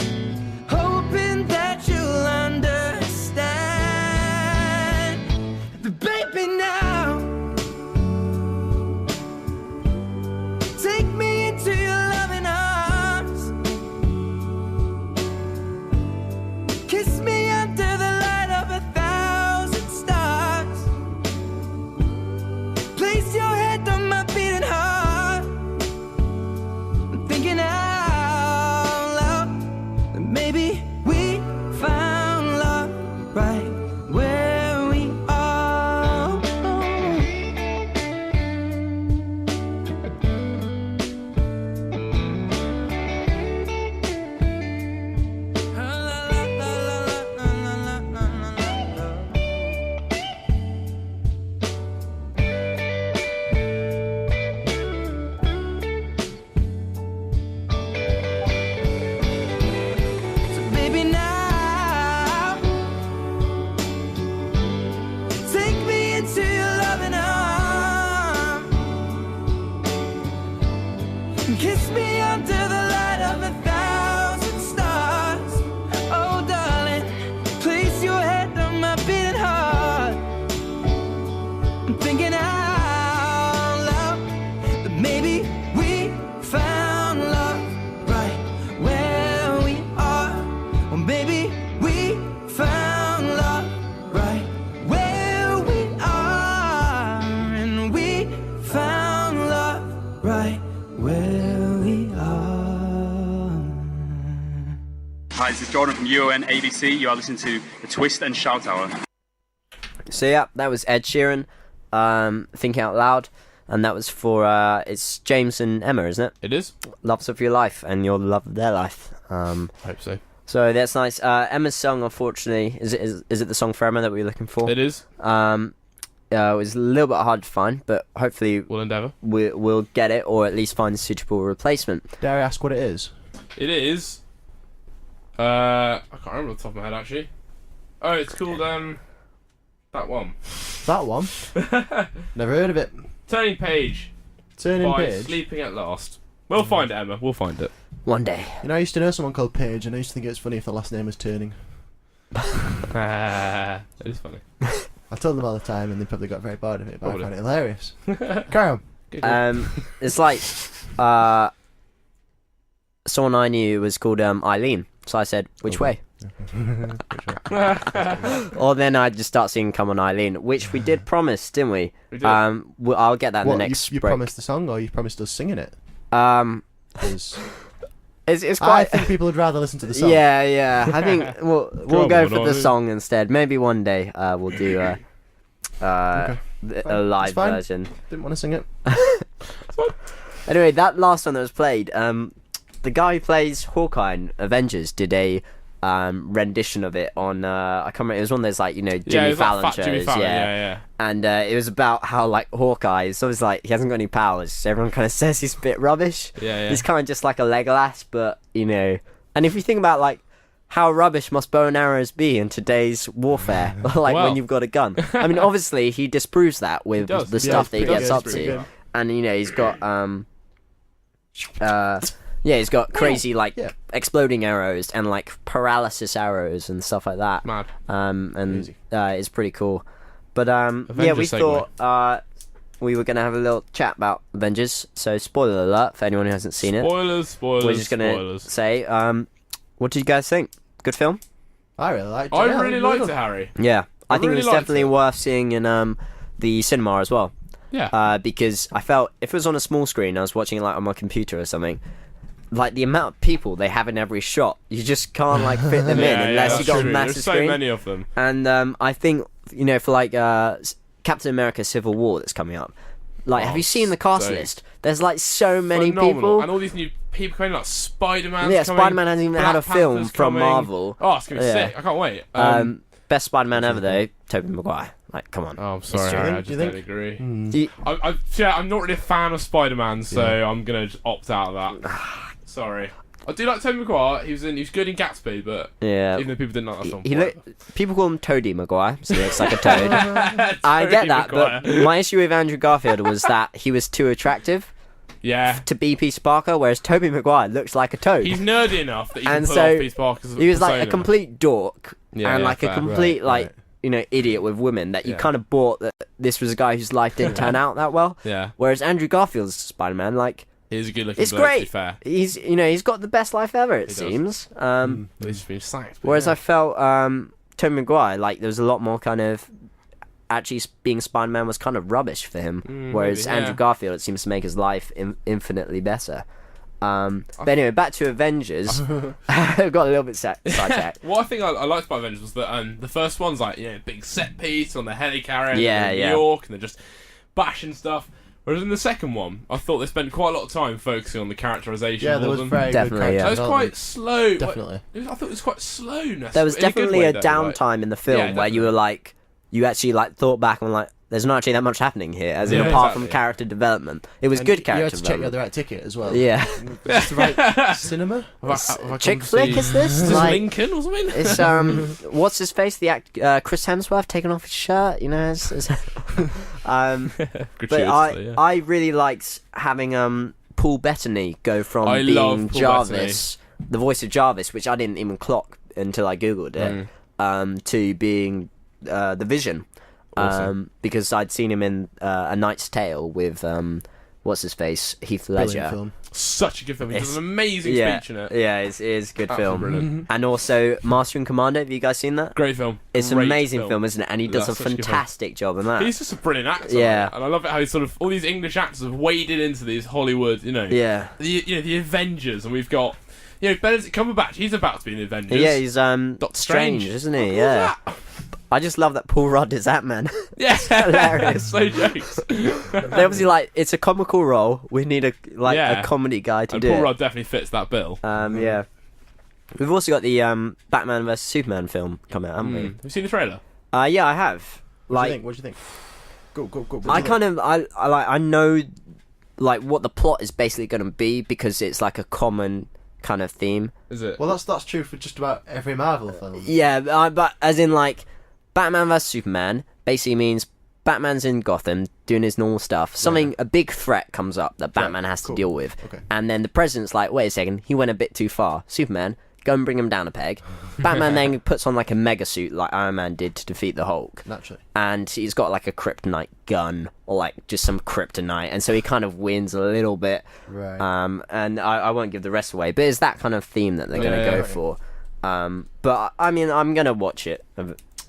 hoping that you'll understand. But baby, now take me into your loving arms. Kiss me under the light of 1,000 stars. Place your head on my beating heart. I'm thinking out loud that maybe we found love right where we are. So baby, now take me into your loving arms. Kiss me under the light of 1,000 stars. Oh, darling, place your head on my beating heart. I'm thinking out loud that maybe we found love right where we are. Or maybe we found love right where we are. And we found love right where we are. Hi, this is Jordan from URN ABC. You are listening to the Twist and Shout Hour. So yeah, that was Ed Sheeran, Thinking Out Loud, and that was for it's James and Emma, isn't it? It is. Loves of your life and your love of their life. Hope so. So that's nice. Emma's song, unfortunately, is it the song for Emma that we were looking for? It is. It was a little bit hard to find, but hopefully We'll endeavour. we'll get it, or at least find a suitable replacement. Dare I ask what it is? It is. I can't remember off the top of my head actually. Oh, it's called that one. That one? Never heard of it. Turning Page Turning by Page. Sleeping at Last. We'll find it, Emma. We'll find it. One day. You know, I used to know someone called Page, and I used to think it was funny if the last name was Turning. It is funny. I told them all the time, and they probably got very bored of it, but Probably. I found it hilarious. Carry on. It's like someone I knew was called Eileen, so I said, which way? Or then I'd just start singing Come On Eileen, which we did promise, didn't we? We did. I'll get that in What, the next you break. promised the song, or you promised us singing it? 'Cause It's I quite... think people would rather listen to the song. Yeah, I think we'll Come go on, for the Eileen. song instead. Maybe one day we'll do Okay. a live It's fine. version. Didn't want to sing it. Anyway, that last one that was played, the guy who plays Hawkeye in Avengers did a rendition of it on I can't remember, it was one of those like, Jimmy Fallon shows. Jimmy Fallon, yeah. And it was about how like Hawkeye is always like he hasn't got any powers, so everyone kind of says he's a bit rubbish. Yeah. He's kind of just like a Legolas, but and if you think about like how rubbish must bow and arrows be in today's warfare, like when you've got a gun. I mean, obviously he disproves that with the stuff that he gets up to, and he's got he's got crazy exploding arrows and like paralysis arrows and stuff like that. Mad. And it's pretty we Avengers thought we were gonna have a little chat about Avengers. So spoiler alert for anyone who hasn't seen it. Spoilers. We're just gonna say, what did you guys think? Good film? I really liked it. I really liked it, Harry. Yeah, I think really it was liked definitely it. worth seeing in the cinema as well. Yeah. Because I felt if it was on a small screen, I was watching it like on my computer or something. Like the amount of people they have in every shot, you just can't like fit them in unless you got a massive There's so screen. many of them. And I think for like Captain America: Civil War that's coming up. Like, have you seen the cast list? There's like so many Phenomenal. people, And all these new people coming, like Spider-Man. Yeah, Spider-Man hasn't even had a film Panther's from coming. Marvel. Oh, it's gonna be sick! I can't wait. Best Spider-Man ever though, Tobey Maguire. Like, come on. Oh, I'm sorry, true. Harry, I Do just you don't think? agree. I'm not really a fan of Spider-Man, so I'm gonna just opt out of that. Sorry. I do like Tobey Maguire. He was good in Gatsby, but Yeah. even though people didn't like that film. People call him Toady Maguire, so he looks like a toad. I get that, but my issue with Andrew Garfield was that he was too attractive to be Peter Parker, whereas Tobey Maguire looks like a toad. He's nerdy enough that he And can pull so off Peter Parker's he was like a persona. complete dork Yeah, and yeah, like a fair. complete Right. idiot with women that you Yeah. kind of bought that this was a guy whose life didn't turn out that well. Yeah. Whereas Andrew Garfield's Spider-Man, like, He's a good looking it's bloke, to be great. fair. He's got the best life ever, it does. seems. He's been sacked. but Whereas yeah. I felt Tobey Maguire, like, there was a lot more kind of actually being Spider-Man was kind of rubbish for him. Whereas maybe, yeah. Andrew Garfield, it seems to make his life infinitely better. But anyway, back to Avengers. I got a little bit sidetracked. What I think I liked about Avengers was that the first one's like, big set piece on the helicarrier Yeah, in yeah. New York, and they're just bashing stuff. Whereas in the second one, I thought they spent quite a lot of time focusing on the characterization. Yeah, of there was them. very Definitely, good yeah. That was development. quite slow. Definitely. I thought it was quite slow. There was in a good definitely way, a though, downtime in the film Yeah, where you were like, you actually like thought back and were like, there's not actually that much happening here, as in Yeah, apart from exactly. character development. It was And good you character had to check you had development. the right ticket as well. Yeah. Just the right cinema. Have I Chick come to flick see- is this? Is this Like, Lincoln or something? it's what's his face? The Chris Hemsworth taking off his shirt. It's but Gratuitously, I really liked having Paul Bettany go from I love being Paul Jarvis, the voice of Jarvis, which I didn't even clock until I googled it, to being the Vision. Awesome. Because I'd seen him in A Knight's Tale with what's his face, Heath Brilliant Ledger. film. Such a good film. He does It's- an amazing Yeah, speech in it. yeah, it is a good Absolutely film. brilliant. And also Master and Commander. Have you guys seen that? Great film. It's an Great amazing film, isn't it? And he does That's a such a good film. fantastic job in that. He's just a brilliant actor. Yeah. And I love it how he's sort of all these English actors have waded into these Hollywood, Yeah. the Avengers, and we've got Benedict Cumberbatch. He's about to be in the Avengers. Yeah, he's Doctor Strange, isn't he? What Yeah. was I just love that Paul Rudd is that man. Yeah, hilarious. So jokes. They obviously it's a comical role. We need Yeah. a comedy guy to And do Paul it. Rudd definitely fits that bill. Yeah. We've also got the Batman vs Superman film coming out, haven't Have you seen the trailer? we? Yeah, I have. What do you think? Go. I know like what the plot is basically going to be because it's like a common kind of theme. Is it? Well, that's true for just about every Marvel film. Yeah, but as in like Batman vs Superman basically means Batman's in Gotham doing his normal stuff. A big threat comes up that Batman has to deal with. Okay. And then the president's like, wait a second, he went a bit too far. Superman, go and bring him down a peg. Batman then puts on like a mega suit like Iron Man did to defeat the Hulk. Naturally. And he's got like a kryptonite gun or like just some kryptonite. And so he kind of wins a little bit. Right. And I won't give the rest away. But it's that kind of theme that they're going to go for. But I mean, I'm going to watch it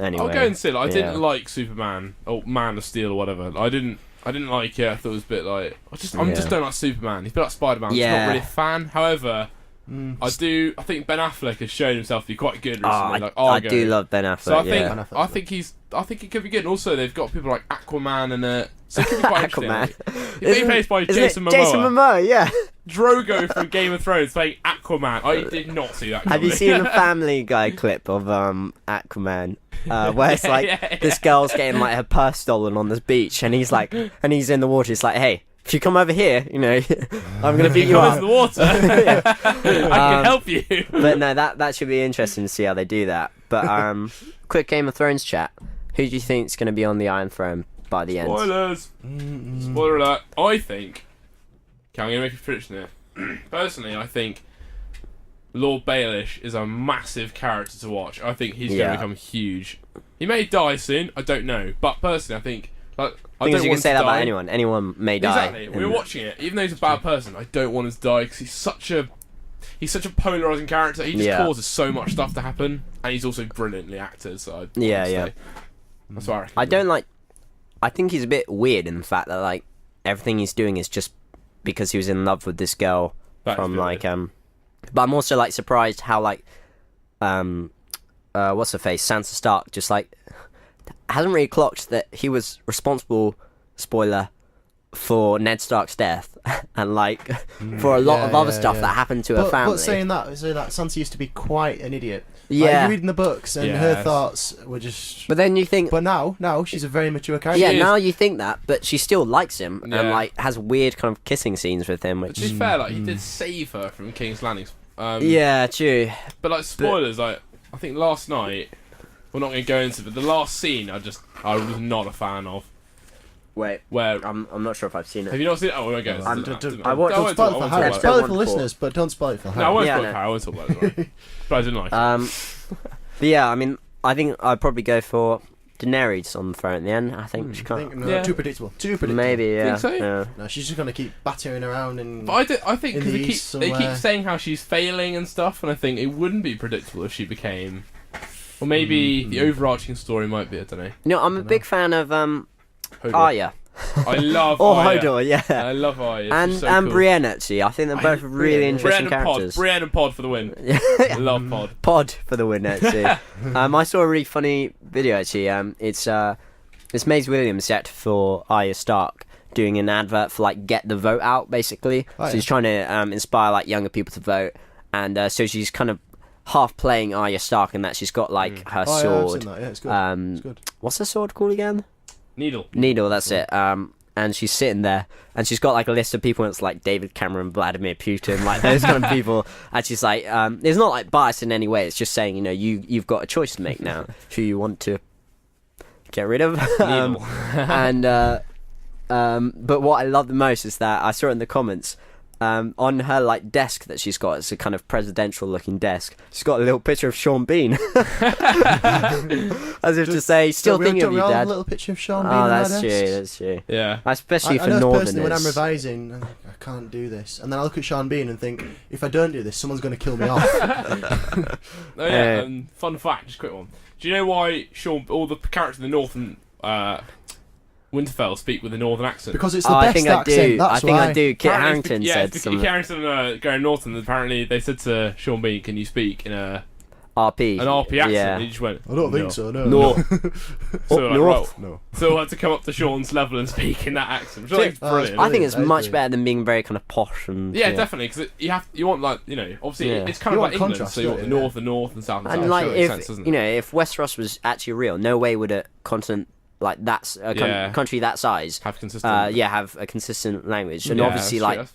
anyway. I'll go and see it. I Yeah. didn't like Superman or Man of Steel or whatever. I didn't like it. I thought it was a bit like I just don't like Superman. He's a bit like Spider-Man. I'm just Yeah. not really a fan. However, I think Ben Affleck has shown himself to be quite good recently. I do love Ben Affleck. So I yeah. think I think it could be good. And also, they've got people like Aquaman and so it could be quite Aquaman. interesting. He's being played by Isn't Jason it Momoa. Jason Momoa, yeah. Drogo from Game of Thrones playing Aquaman. I did not see that coming. Have you seen the Family Guy clip of Aquaman? Where it's like this girl's getting like her purse stolen on this beach, and he's in the water. It's like, hey, if you come over here, I'm gonna beat you Come up. into the water. I can help you. But no, that should be interesting to see how they do that. But quick Game of Thrones chat. Who do you think is going to be on the Iron Throne by the end? Spoilers. Spoiler alert. I think. Okay, I'm going to make a prediction here. Personally, I think Lord Baelish is a massive character to watch. I think he's going to become huge. He may die soon. I don't know. But personally, I think. I don't you want can say him to that about die. anyone. Anyone may die. Exactly. We were watching it. Even though he's a bad person, I don't want him to die because he's such a polarizing character. He just causes so much stuff to happen, and he's also brilliantly acted. So that's why I don't like. I think he's a bit weird in the fact that like everything he's doing is just because he was in love with this girl from like But I'm also like surprised how like what's her face, Sansa Stark, just like hasn't really clocked that he was responsible, spoiler, for Ned Stark's death and like for a lot of other stuff that happened to her family. But saying that Sansa used to be quite an idiot. Yeah, like, you're reading the books and her thoughts were just. But then you think. But now she's a very mature character. Yeah, now you think that, but she still likes him and like has weird kind of kissing scenes with him. Which to be fair, like he did save her from King's Landing. Yeah, true. But like spoilers, like I think last night, we're not going to go into it, but the last scene I was not a fan of. Wait, where I'm not sure if I've seen it. Have you not seen it? Oh, we won't go. Don't spoil it for Harry. Spoil it for listeners, but don't spoil it for Harry. No, I won't spoil it for Harry. I won't talk about it. Right? But I didn't like it. But yeah, I mean, I think I'd probably go for Daenerys on the throne at the end. I think she can't. Too predictable. Maybe, yeah. Think so? Yeah. No, she's just gonna keep battering around in. But I think in the because they keep saying how she's failing and stuff, and I think it wouldn't be predictable if she became. Or maybe the overarching story might be. I don't know. I'm a big fan of Arya. I love or Arya. Hodor, yeah. I love Arya. And so cool. Brienne, actually. I think they're both really interesting characters. Brienne and Pod for the win. I love Pod. Pod for the win, actually. I saw a really funny video, actually. It's Maisie Williams, the actor for Arya Stark, doing an advert for, like, Get the Vote Out, basically. So she's trying to inspire, like, younger people to vote. And so she's kind of half playing Arya Stark in that she's got, like, her sword. Yeah, I've seen that. Yeah, it's good. It's good. What's her sword called again? Needle, that's it. And she's sitting there, and she's got like a list of people. And it's like David Cameron, Vladimir Putin, like those kind of people. And she's like, it's not like biased in any way. It's just saying, you've got a choice to make now, who you want to get rid of. But what I love the most is that I saw it in the comments. On her like desk that she's got, it's a kind of presidential looking desk. She's got a little picture of Sean Bean, as if to say, "Still thinking of you, Dad." A little picture of Sean Bean. Oh, that's true. That's true. Yeah, especially for I know Northerners. personally when I'm revising, I can't do this, and then I look at Sean Bean and think, if I don't do this, someone's going to kill me off. Oh yeah. Fun fact, just a quick one. Do you know why all the characters in the North and Winterfell speak with a northern accent? Because it's the best accent. I think why. I do. Kit Apparently Harington said something. Kit Harington going north, and apparently they said to Sean Bean, "Can you speak in a RP? An RP accent?" Yeah. And he just went, I don't think so. No. No. So like, north. no. So I had to come up to Sean's level and speak in that accent. Which I think is brilliant. I think it's much better than being very kind of posh and. Yeah, definitely, because you want like obviously it's kind of like England, contrast, so you want the north and south and south. And like sure, if sense, doesn't if Westeros was actually real, no way would a continent like that's a country that size have consistent have a consistent language, and obviously like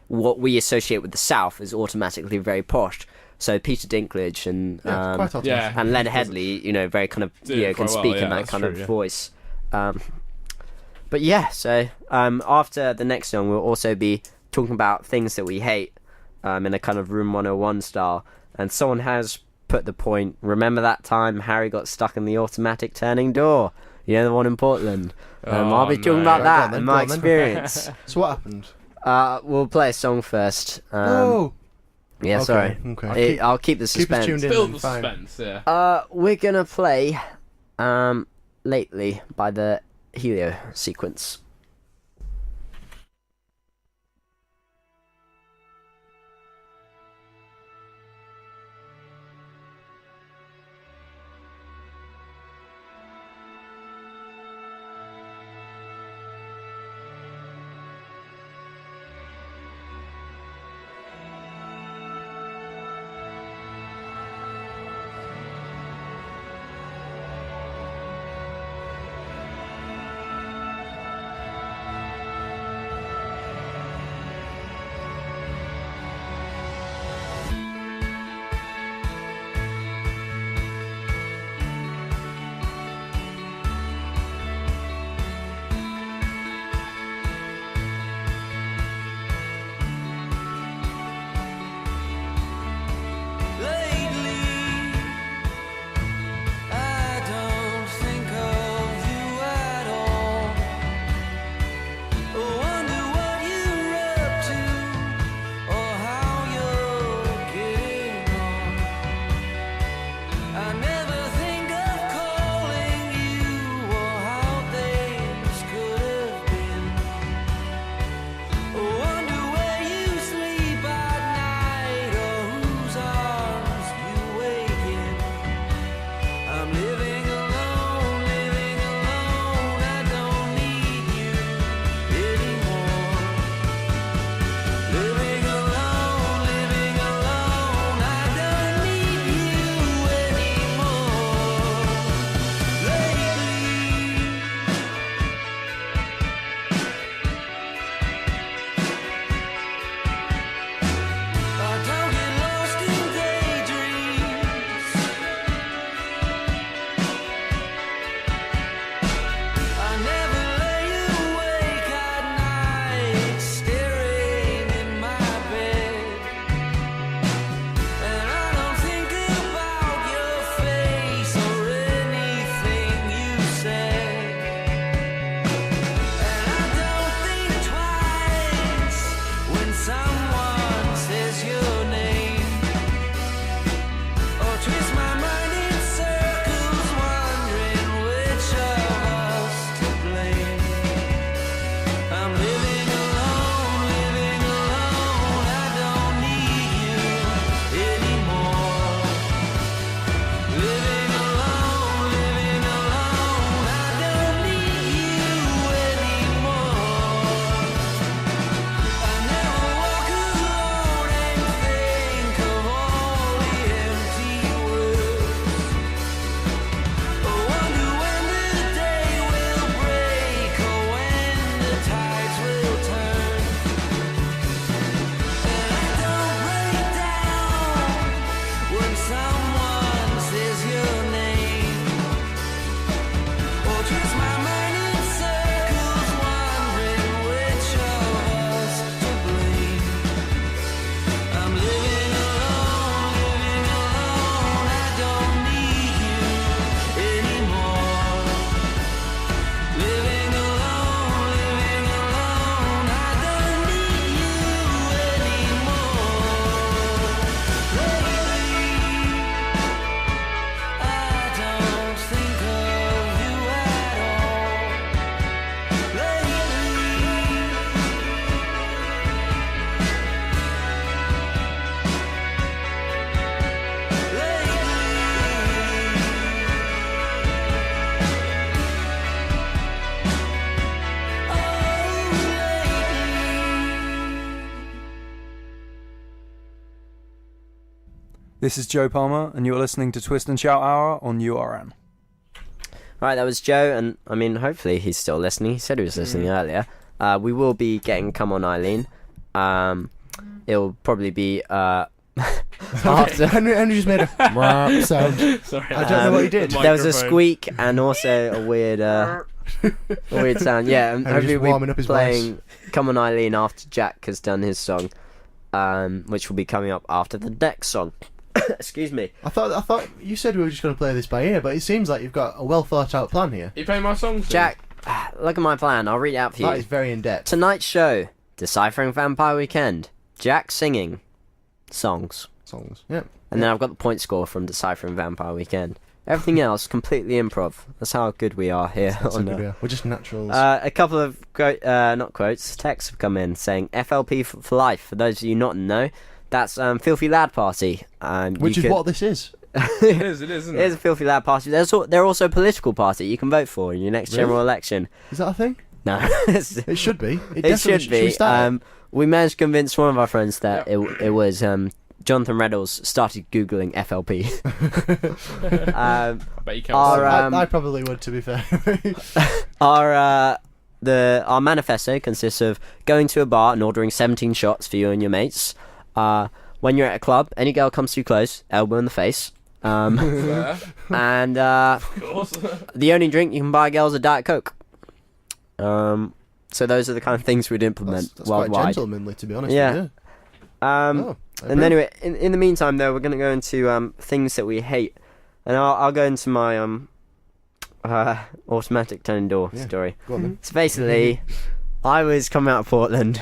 what we associate with the South is automatically very posh. So Peter Dinklage and and Len Headley, very kind of can speak in that kind of voice. But yeah, so after the next song, we'll also be talking about things that we hate in a kind of Room 101 style. And someone has put the point. Remember that time Harry got stuck in the automatic turning door? You know, the one in Portland. I'll be talking about that and my experience. So what happened? We'll play a song first. No. Yeah, sorry. Okay. I'll keep the suspense. Keep us tuned in. Build the suspense, we're gonna play Lately by the Helio sequence. This is Joe Palmer, and you're listening to Twist and Shout Hour on URN. Right, that was Joe, and I mean, hopefully he's still listening. He said he was listening earlier. We will be getting Come On Eileen. It'll probably be after. Henry just made a sound. Sorry, I don't know what he did. There was a squeak and also a weird sound. Yeah, and Henry hopefully just warming up we'll be his playing Come On Eileen after Jack has done his song, which will be coming up after the next song. Excuse me. I thought you said we were just going to play this by ear, but it seems like you've got a well thought out plan here. You play my songs, Jack, look at my plan. I'll read it out for you. That is very in depth. Tonight's show: Deciphering Vampire Weekend. Jack singing songs. Yeah. And then I've got the point score from Deciphering Vampire Weekend. Everything else completely improv. That's how good we are here. That's how good we are. We're just naturals. A couple of texts have come in saying FLP for life. For those of you not know, that's Filthy Lad Party. Which is what this is. It is, isn't it? It is a Filthy Lad Party. They're also a political party you can vote for in your next general election. Is that a thing? No. It should be. It should be. We managed to convince one of our friends that it was Jonathan Reynolds started Googling FLP. I bet you can't. I probably would, to be fair. Our manifesto consists of going to a bar and ordering 17 shots for you and your mates. When you're at a club, any girl comes too close, elbow in the face. And Of course. the only drink you can buy girls is a Diet Coke. So those are the kind of things we'd implement that's worldwide. quite gentlemanly, to be honest. Yeah. With you. And anyway, in the meantime, though, we're going to go into things that we hate, and I'll go into my automatic turning door story. Go on, then. So basically, I was coming out of Portland,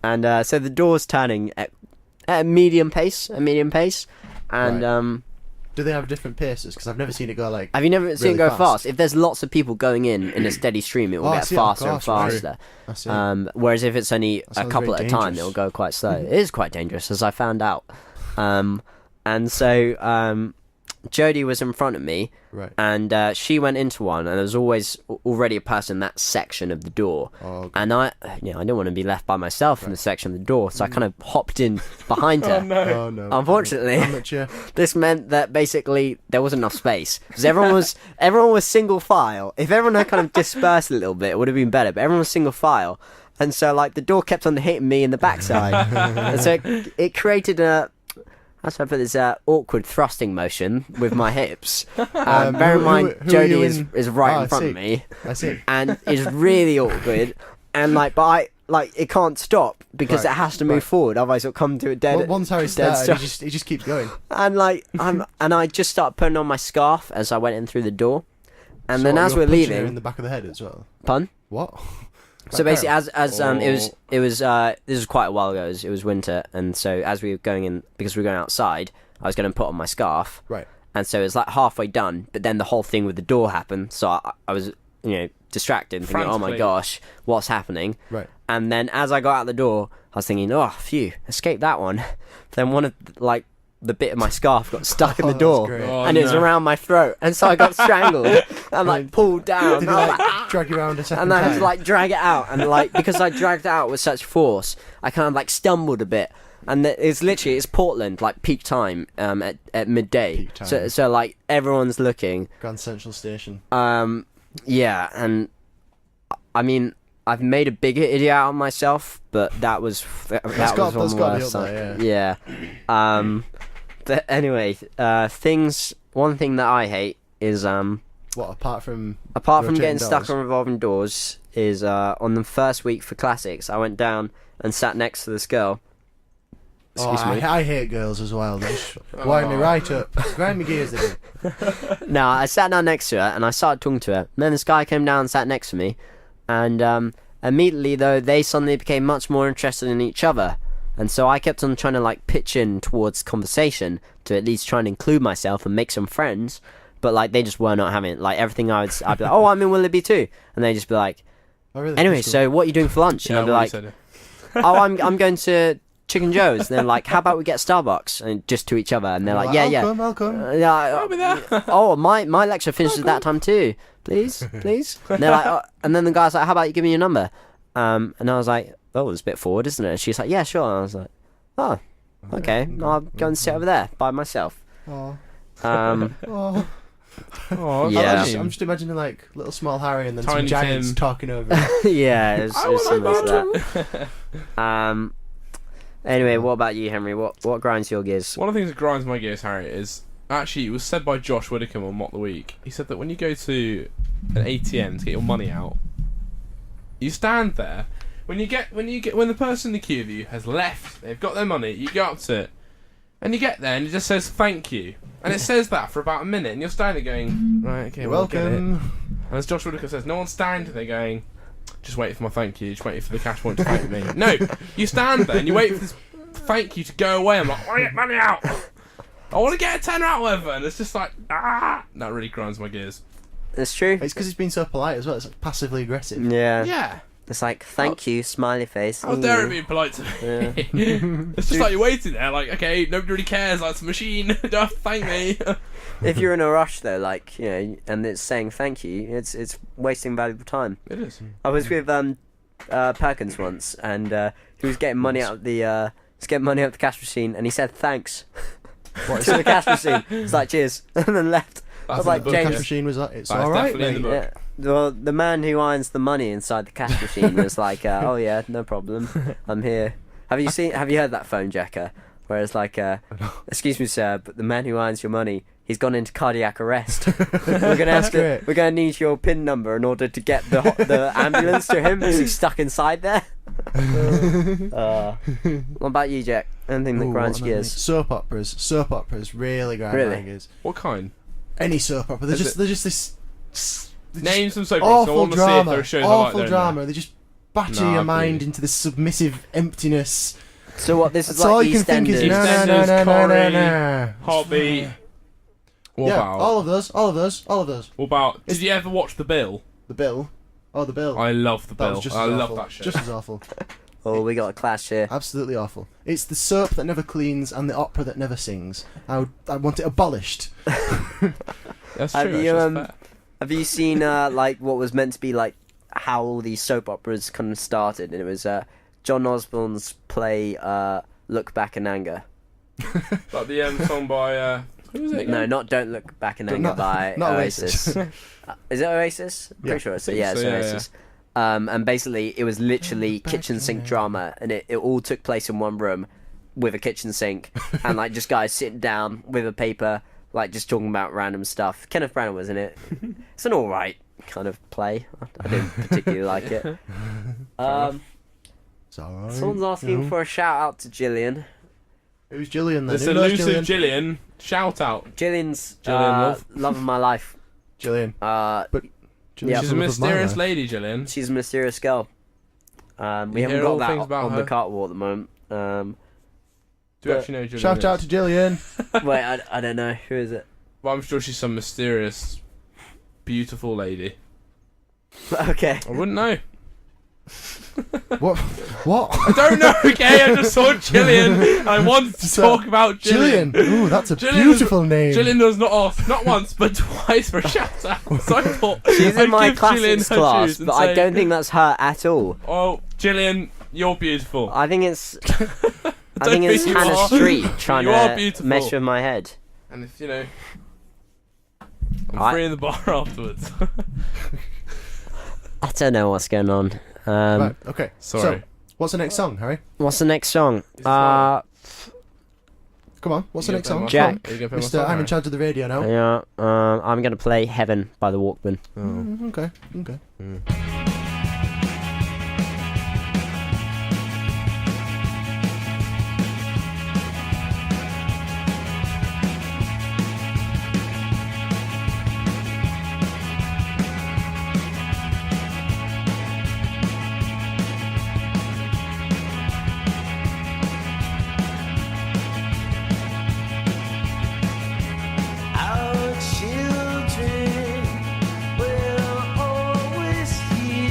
and so the door's turning at a medium pace, and Right. Do they have different paces? Because I've never seen it go like. have you never seen it really go fast? If there's lots of people going in a steady stream, it will Oh, I get see, faster of and course, faster. I see. Whereas if it's only a sounds couple very at a time, dangerous. it will go quite slow. It is quite dangerous, as I found out. And so Jodie was in front of me, Right. and she went into one, and there was always already a person in that section of the door. Oh, okay. And I didn't want to be left by myself in the section of the door, so I kind of hopped in behind her. Oh no. Unfortunately, Amateur. this meant that basically there wasn't enough space because everyone was single file. If everyone had kind of dispersed a little bit, it would have been better. But everyone was single file, and so like the door kept on hitting me in the backside, and so it created a. That's why I put this awkward thrusting motion with my hips. Bear in mind, who are you Jodie is right I in front see. of me, I see. and it's really awkward. And but it can't stop because Right, it has to move right. forward, otherwise it'll come to a dead. Well, once Harry dead started, stop. he just keeps going. And I just started putting on my scarf as I went in through the door, and So then as you're we're punching her leaving, in the back of the head as well. pun. What? So basically, as Oh. it was this was quite a while ago. It was winter, and so as we were going in, because we were going outside, I was going to put on my scarf, Right. and so it was like halfway done. But then the whole thing with the door happened, so I was distracted, thinking, "Oh my Frantically. gosh, what's happening?" Right. And then as I got out the door, I was thinking, "Oh, phew, escaped that one." Then one of the bit of my scarf got stuck in the Oh, that's door, great. Oh, and it was no. around my throat, and so I got strangled and pulled down. Did he I was like drag you around a second and I time? had to drag it out, and because I dragged it out with such force, I kind of stumbled a bit. And it's Portland, peak time, at midday. Peak time. So everyone's looking. Grand Central Station. Yeah, and I mean, I've made a bigger idiot out of myself, but that was That's one got of to the be worst. up there, Yeah. But anyway, one thing that I hate is What, apart from getting rotating stuck doors? on revolving doors is on the first week for classics, I went down and sat next to this girl. Excuse me. I hate girls as well. They wind me right up. Grind me gears, they do. No, I sat down next to her and I started talking to her. And then this guy came down and sat next to me, and immediately though they suddenly became much more interested in each other, and so I kept on trying to pitch in towards conversation to at least try and include myself and make some friends, but they just were not having it. Everything I'd be like, "Oh, I'm in Willoughby too," and they just be like, Oh, really? "Anyway, That's cool. so what are you doing for lunch?" And Yeah, I'd be what you like, said it. "Oh, I'm going to Chicken Joe's." And they're like, "How about we get Starbucks?" And just to each other, and they're like, "Yeah, I'll yeah." Come, I'll come. Oh, my lecture finishes at that time too. Please. And they're like, oh, and then the guy's like, "How about you give me your number?" And I was like, "Oh, it's a bit forward, isn't it?" And she's like, "Yeah, sure." And I was like, "Oh, Okay, I'll go and sit over there by myself. Oh. Oh. Oh, Yeah. I'm just imagining like little small Harry and then Tiny some giants Tim. talking over it. Yeah, it's similar to that. Anyway, what about you, Henry? What grinds your gears? One of the things that grinds my gears, Harry, is actually it was said by Josh Widdicombe on Mock the Week. He said that when you go to an ATM to get your money out, you stand there. When the person in the queue of you has left, they've got their money. You go up to it, and you get there, and it just says thank you, and it says that for about a minute, and you're standing there going, right, okay, You're well, get it. welcome. And as Josh Widdicombe says, no one's standing there going, just wait for my thank you, just wait for the cash point to thank me. No, you stand there and you wait for this thank you to go away. I'm like, I want to get money out. I want to get a tenner out, whatever. And it's just like, that really grinds my gears. It's true. It's because he's been so polite as well. It's like passively aggressive. Yeah. Yeah. It's like, thank you, smiley face. How dare it be polite to me? It's just like you're waiting there, like, okay, nobody really cares, like, it's a machine, don't have to thank me. If you're in a rush, though, like, you know, and it's saying thank you, it's wasting valuable time. It is. I was with Perkins once, and he was getting money out of the cash machine, and he said thanks. What to the cash machine. It's like, cheers, and then left. I was like, The James. cash machine was like, it's That's alright, definitely in the mate. book. Yeah. Well, the man who irons the money inside the cash machine was like, oh yeah, no problem, I'm here. Have you heard that phone jacker? Where it's like, excuse me, sir, but the man who irons your money, he's gone into cardiac arrest. We're gonna need your PIN number in order to get the ambulance to him because he's stuck inside there. What about you, Jack? Anything that grinds gears? Soap operas really grind my gears. What kind? Any soap opera. They're just this Name some soap operas. I awful want to see if there drama. are shows I like Awful there. drama. They just batter No, I your agree. mind into this submissive emptiness. So what? This is That's all like you can think is EastEnders. EastEnders, Hobby. What Yeah, about? all of those. What about? Did you ever watch The Bill? The Bill. Oh, The Bill. I love The That Bill. was just I as love awful. that show. Just as awful. Oh, we got a clash here. Absolutely awful. It's the soap that never cleans and the opera that never sings. I want it abolished. That's Have true. you, actually, it's fair. Have you seen like what was meant to be like how all these soap operas kind of started? And it was John Osborne's play "Look Back in Anger." Like the song by who was it again? No, not "Don't Look Back in Anger" by not Oasis. Is it Oasis? I'm pretty sure it's Oasis. And basically, it was literally kitchen sink drama, and it all took place in one room with a kitchen sink, and like just guys sitting down with a paper, like just talking about random stuff. Kenneth Branagh was in it. It's an alright kind of play. I didn't particularly like it. It's alright. Someone's asking for a shout out to Gillian. Who's Gillian then? This Who knows elusive Gillian. Shout out. Gillian's Gillian love of my life. Gillian. But Gillian's She's the a love of my mysterious life. lady, Gillian. she's a mysterious girl. We haven't hear got all that things about on her? the cart wall at the moment. Do you actually know Gillian? Shout out to Gillian. Wait, I don't know. Who is it? Well, I'm sure she's some mysterious, beautiful lady. Okay. I wouldn't know. What? I don't know, okay? I just saw Gillian. And I wanted to talk about Gillian. Ooh, that's a Gillian beautiful name. Gillian does not ask, not once, but twice for a shout out. So I thought She's I'd in my give Gillian classics her class, shoes and but I say, don't think that's her at all. Oh, Gillian, you're beautiful. I think it's I don't think it's think you Hannah are. Street trying You are to beautiful. mess with my head. And if, I'm free in the bar afterwards. I don't know what's going on. Right, okay. Sorry. So, what's the next song, Harry? What's the next song? Come on, what's the You next gonna song? play Jack. Are you gonna play my Mister, song, I'm in Harry? charge of the radio now. Yeah, I'm gonna play "Heaven" by the Walkmen. Okay. Our children will always hear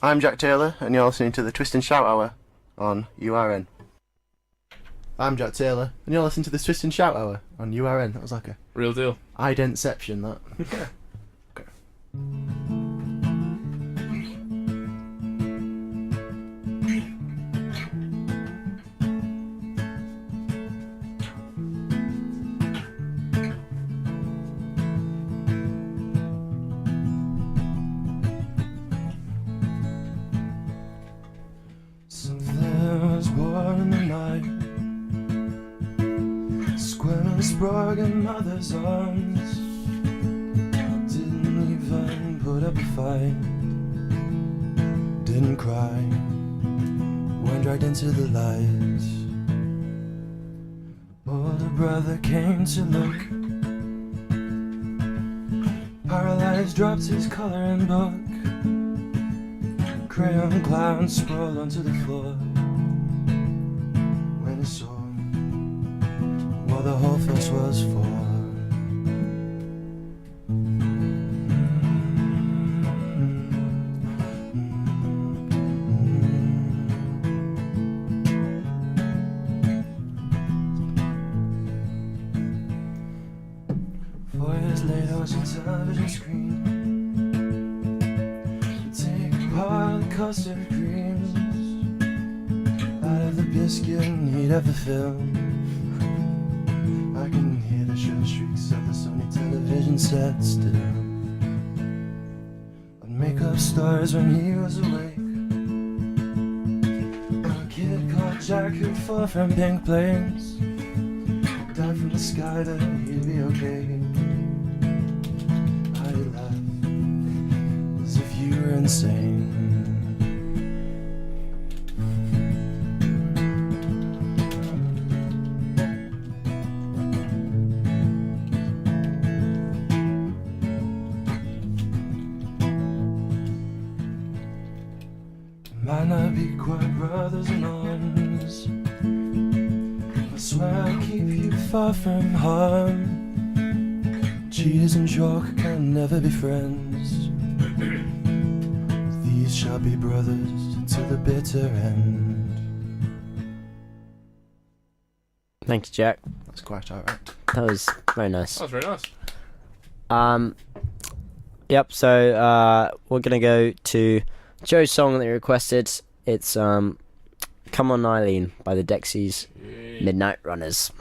I'm Jack Taylor, and you're listening to the Twist and Shout Hour on URN. I'm Jack Taylor, and you're listening to the Twist and Shout Hour on URN. That was like a Real deal. identception, that. Yeah. Okay. Something was born in the night. Squirming sprog in mother's arms. Didn't even put up a fight. Didn't cry. Went right into the light. Older brother came to look. Paralyzed, dropped his coloring book. Crayon clown sprawled onto the floor. When he saw what the whole fuss was for. Later was a television screen. Take apart the custard creams out of the biscuit and heat up the film. I can hear the shrill shrieks of the Sony television set still. I'd make up stories when he was awake. A kid called Jack who'd fall from pink planes, died from the sky that he'd be okay. As if you were insane. Might not be quite brothers in arms. I swear I'll keep you far from harm. Cheese and chalk can never be friends. These shall be brothers to the bitter end. Thank you, Jack. That's quite alright. That was very nice. That was very nice. Yep, so we're gonna go to Joe's song that he requested. It's Come On Eileen by the Dexies Midnight Runners.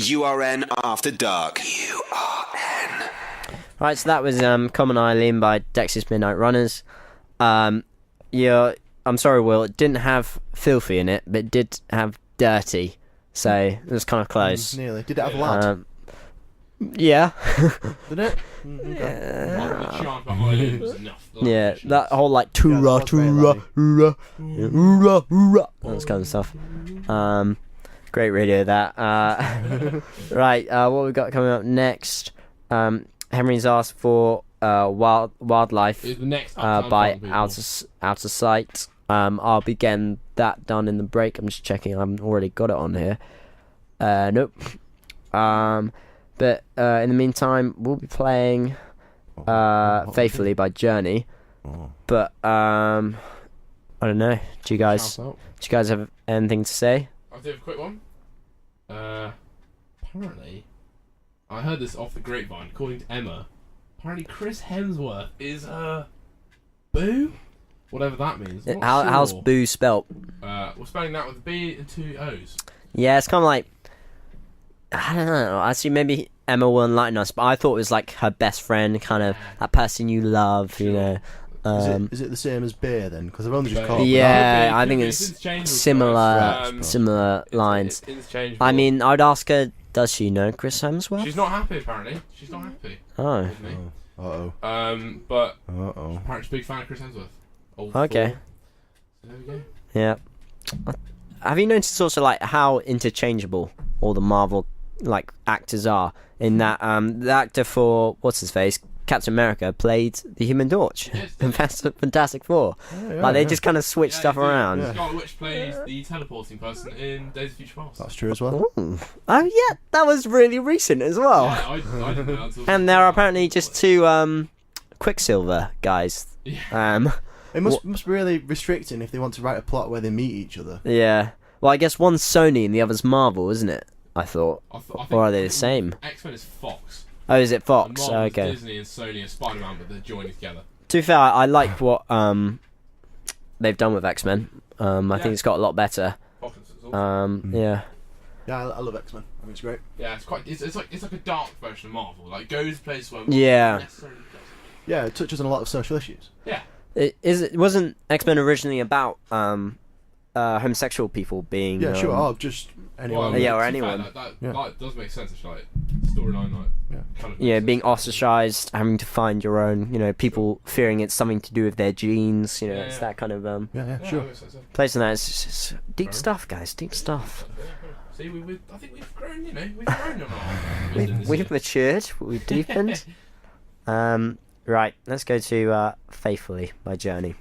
URN After Dark. URN. Right, so that was Common Eileen by Dexys Midnight Runners. Yeah, I'm sorry, Will, it didn't have filthy in it, but it did have dirty, so it was kind of close. Nearly. Did it have lad? Yeah. Did it? The chant about Eileen was enough. Yeah, that whole like toora, all this kind of stuff. Great radio, that. Right, what we got coming up next? Henry's asked for Wildlife Is the next by Uptown Outer Sight. I'll be getting that done in the break. I'm just checking. I've already got it on here. Nope. But in the meantime, we'll be playing Faithfully by Journey. But I don't know. Do you guys have anything to say? I'll do a quick one. Apparently, I heard this off the grapevine. According to Emma, apparently Chris Hemsworth is Boo, whatever that means. I'm not How's sure. Boo spelt? We're spelling that with a B and 2 O's. Yeah, it's kind of like, I don't know. Actually, maybe Emma will enlighten us. But I thought it was like her best friend, kind of that person you love. You know. Is it the same as beer then? Because I've only just caught. Yeah, I think it's similar lines. I mean, I'd ask her. Does she know Chris Hemsworth? She's not happy. Apparently, she's not happy. Oh. With me. Uh-oh. But apparently, she's a big fan of Chris Hemsworth. Old Okay. So there we go. Yeah. Have you noticed also like how interchangeable all the Marvel like actors are? In that the actor for what's his face, Captain America, played the Human Torch in Fantastic Four. Like they just kind of switch stuff around. Scarlet Witch plays the teleporting person in Days of Future Past. That's true as well. Ooh. Oh yeah, that was really recent as well. Yeah, I didn't know until And there are apparently just two Quicksilver guys. It must be really restricting if they want to write a plot where they meet each other. Yeah. Well, I guess one's Sony and the other's Marvel, isn't it? I thought. I think Or are they the same? X-Men is Fox. Oh, is it Fox? And Marvel's Okay. Disney and Sony and Spider-Man, but they're joining together. To be fair, I like what they've done with X-Men. I think it's got a lot better. Yeah. Yeah, I love X-Men. I think it's great. Yeah, it's quite. It's like a dark version of Marvel. Like goes places where Yeah. necessarily doesn't. Yeah, it touches on a lot of social issues. Yeah. It wasn't X-Men originally about homosexual people being? Yeah, sure. Oh, just anyone. Yeah, or to be anyone. fair, that does make sense. It's like storyline, like kind of. Yeah, being ostracized, having to find your own. You know, people fearing it's something to do with their genes. You know, it's that kind of sure. Place in that. It's deep stuff, guys. Deep stuff. See, I think we've grown. You know, we've grown on our. We've matured. We've deepened. Right, let's go to Faithfully by Journey.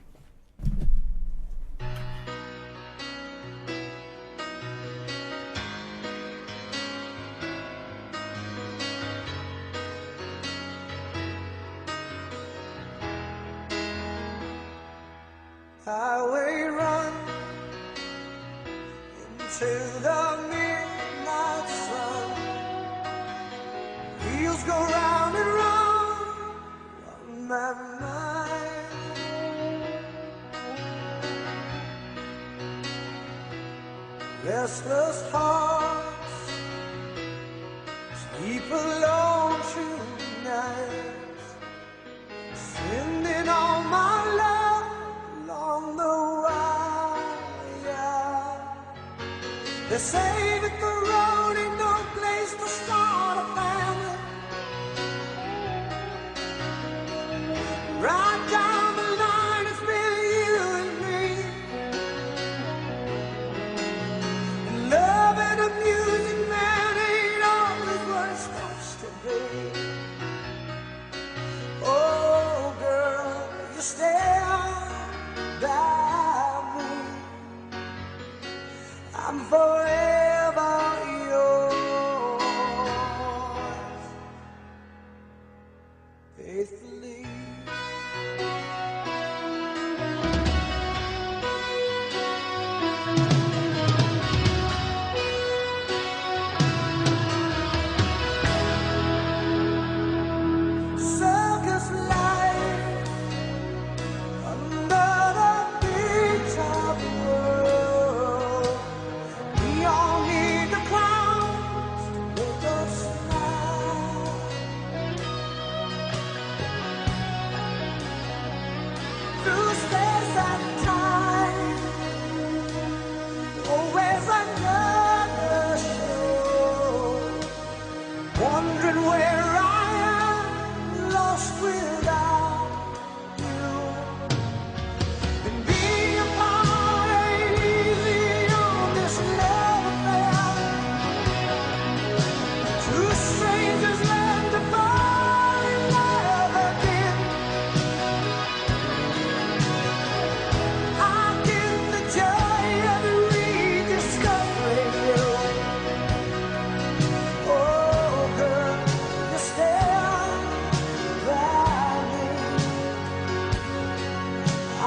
Highway run into the midnight sun. Wheels go round and round on my mind. Restless hearts sleep alone tonight. Sending all my love along the wire. They say that the road ain't no place to start a family. Right down the line, it's been you and me. And love and a music man ain't always what it's supposed to be. Oh, girl, you stand by me. I'm forever yours, faithfully. Circus life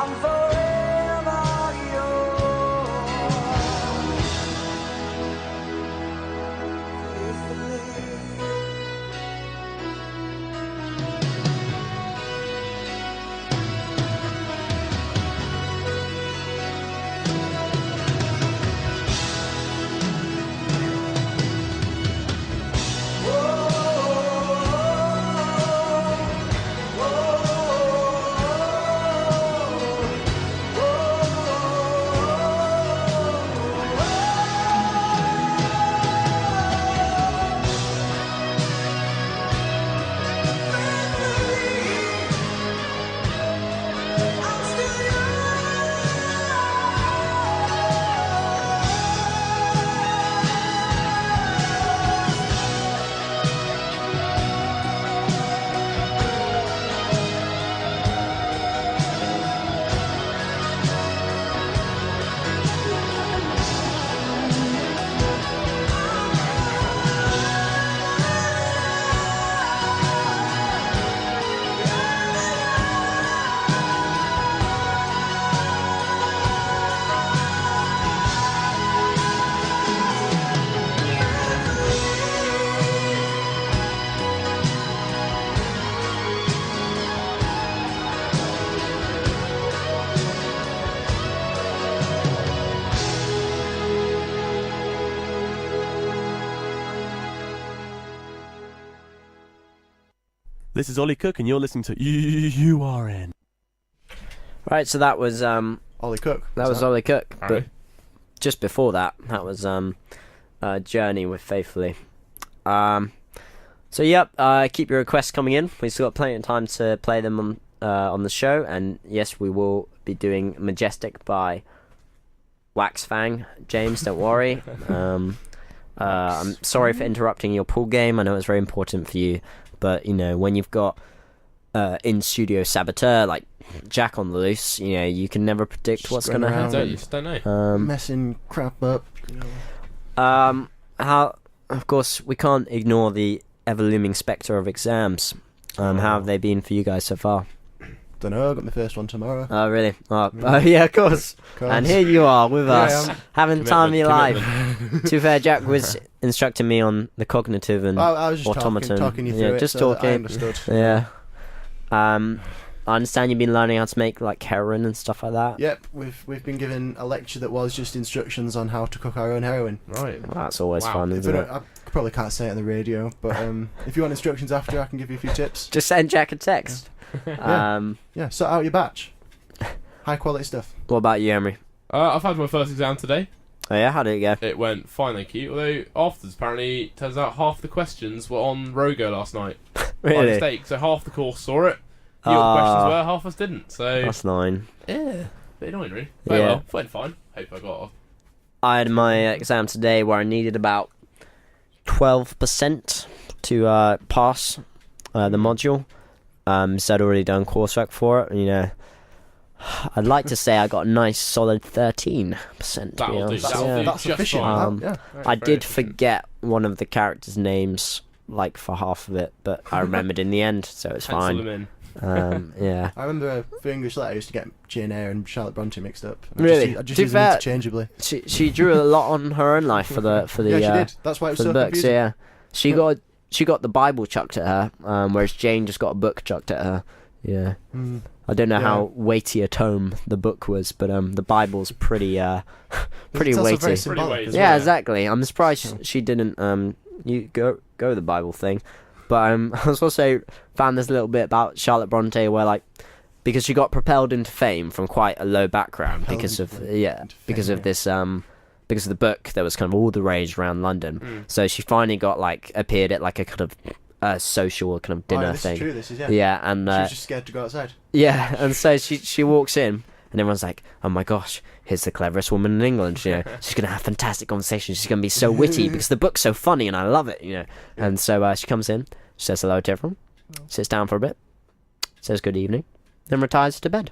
I'm forever This is Ollie Cook, and you're listening to URN. Right, so that was Ollie Cook. That was Ollie Cook. Alright. But just before that, that was Journey with Faithfully. So yep, keep your requests coming in. We've still got plenty of time to play them on the show, and yes, we will be doing Majestic by Waxfang. James, don't worry. I'm sorry for interrupting your pool game. I know it's very important for you, but you know, when you've got in studio saboteur like Jack on the loose, you know, you can never predict what's going to happen. You just don't know. Messing crap up. How? Of course, we can't ignore the ever-looming spectre of exams. How have they been for you guys so far? Don't know. I got my first one tomorrow. Oh, really? Oh, yeah, of course. And here you are with us, having the time of your life. To be fair, Jack was instructing me on the cognitive and I was just automaton. talking you through it, just so talking. I understood. Yeah. I understand you've been learning how to make like heroin and stuff like that. Yep, we've been given a lecture that was just instructions on how to cook our own heroin. Right. Well, that's always fun, isn't it? I probably can't say it on the radio, but if you want instructions after, I can give you a few tips. Just send Jack a text. Yeah, sort out your batch. High quality stuff. What about you, Emery? I've had my first exam today. Oh yeah, how did it go? It went fine, thank you. Although afterwards, apparently, turns out half the questions were on Rogo last night. Really? By mistake. So half the course saw it. The questions were, half us didn't. So that's annoying. Yeah, bit annoying, really. Yeah. Well, it went fine. Hope I got off. I had my exam today where I needed about 12% to pass the module. So I'd already done coursework for it. You know, I'd like to say I got a nice solid 13%. That'll do. That's sufficient. I did forget one of the characters' names, like for half of it, but I remembered in the end, so it's Pencil fine. them in. Yeah. I remember for English letter I used to get Jane Eyre and Charlotte Bronte mixed up. Really? I just To use be them fair, interchangeably. She drew a lot on her own life for the Yeah, she did. That's why it was for so the books. confusing. Yeah, she got the Bible chucked at her, whereas Jane just got a book chucked at her. Yeah. I don't know how weighty a tome the book was, but the Bible's pretty pretty It's also weighty. very symbolic as Yeah, well. exactly. I'm surprised she didn't you go the Bible thing. But I was also found this little bit about Charlotte Bronte where like because she got propelled into fame from quite a low background because of this because of the book that was kind of all the rage around London. So she finally got like appeared at like a kind of social kind of dinner this thing. Is true, this is, yeah, and she was just scared to go outside. Yeah, and so she walks in, and everyone's like, "Oh my gosh, here's the cleverest woman in England." You know, she's gonna have fantastic conversations. She's gonna be so witty because the book's so funny, and I love it. You know, and so she comes in, she says hello to everyone, sits down for a bit, says good evening, then retires to bed.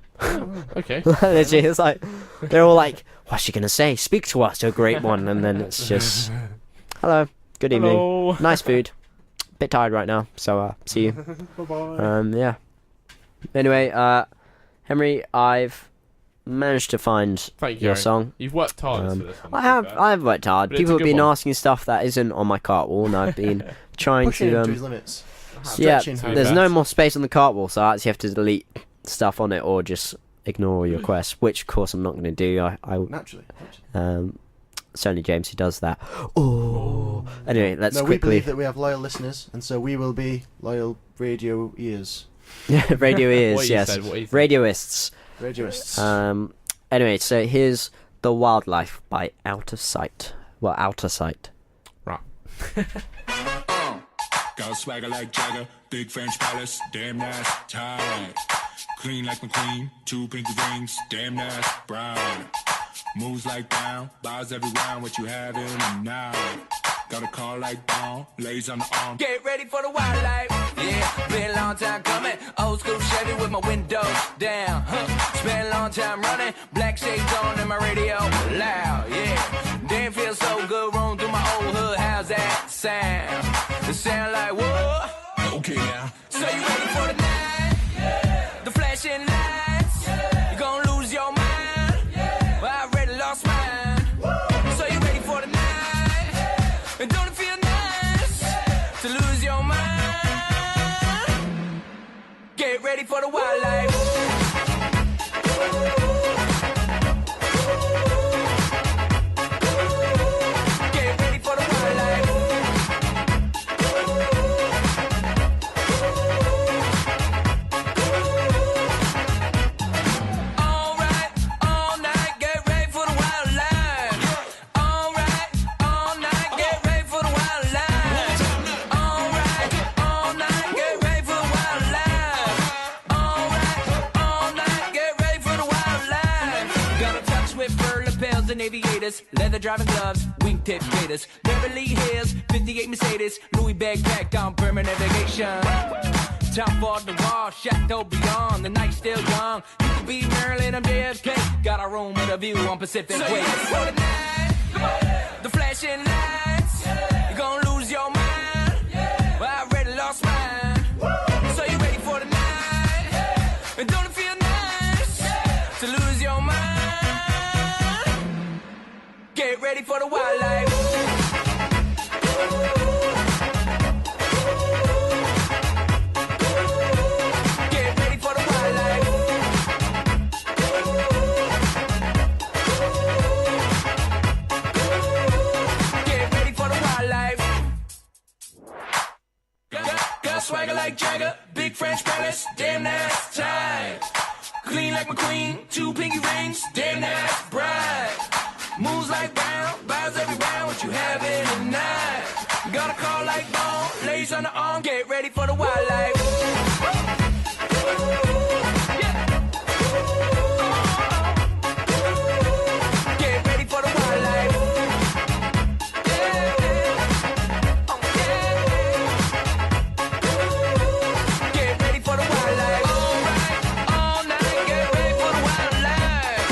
Okay. Literally, it's like they're all like, "What's she gonna say? Speak to us, a great one." And then it's just, "Hello, good evening, Hello. nice food." Bit tired right now, so see you. Bye-bye. Yeah. Anyway, Henry, I've managed to find Thank you, your Aaron. song. You've worked hard for this one. I've worked hard. But it's People a have good been one. asking stuff that isn't on my cart wall, and I've been trying Pushing to. him to his limits. Yeah, Stretching him. there's no more space on the cart wall, so I actually have to delete stuff on it or just ignore all your requests, which of course I'm not going to do. I Naturally. it's only James who does that. Oh, anyway, let's No, we quickly. believe that we have loyal listeners, and so we will be loyal radio ears. Radio ears, What you yes, said, what you said. radioists. Radioists. Anyway, so here's The Wildlife by Out of Sight. Well, Outer Sight. Right. Got swagger like Jagger, big French palace, damn nice, tight. Clean like McQueen, 2 pinky rings, damn nice, brown. Moves like brown, buys every round, what you having now. Got a car like Dawn, lays on the arm. Get ready for the wildlife. Yeah, been a long time coming. Old school Chevy with my windows down. Spent a long time running. Black shades on and my radio loud. Yeah, damn feels so good. Rolling through my old hood. How's that sound? It sound like whoa. Okay now. So you ready for the night? Yeah. The flashing lights. Yeah. You gonna lose your mind. Yeah. Well, I already lost mine. Woo. So you ready for the night? And don't it feel nice to lose your mind? Get ready for the wildlife. Get ready for the wildlife. All right, all night, get ready for the wildlife. All right, all night, get ready for the wildlife. All right, all night, get ready for the wildlife. All right, all night, get ready for the wildlife. Got a touch with fur lapels and aviators, leather driving gloves, wingtip gators, Beverly Hills, 58 Mercedes, Louis backpack on permanent vacation. Top of the wall, chateau beyond, the night's still young. You could be Maryland, I'm JFK. Got a room with a view on Pacific Way. For the night, the flashing lights, you're gonna lose your mind. Well, I already lost mine. So you ready for the night? And don't it feel nice to lose your mind? Get ready for the wildlife. Get ready for the wildlife. Get ready for the wildlife. Got swagger like Jagger, big French palace, damn nice, tight. Clean like McQueen, 2 pinky rings, damn nice, bright. Moves like brown, buys every round, what you having tonight? Got a car like Dawn, lays on the arm, get ready for the wildlife. Get ready for the wildlife. Get ready for the wildlife. All right, all night, get ready for the wildlife.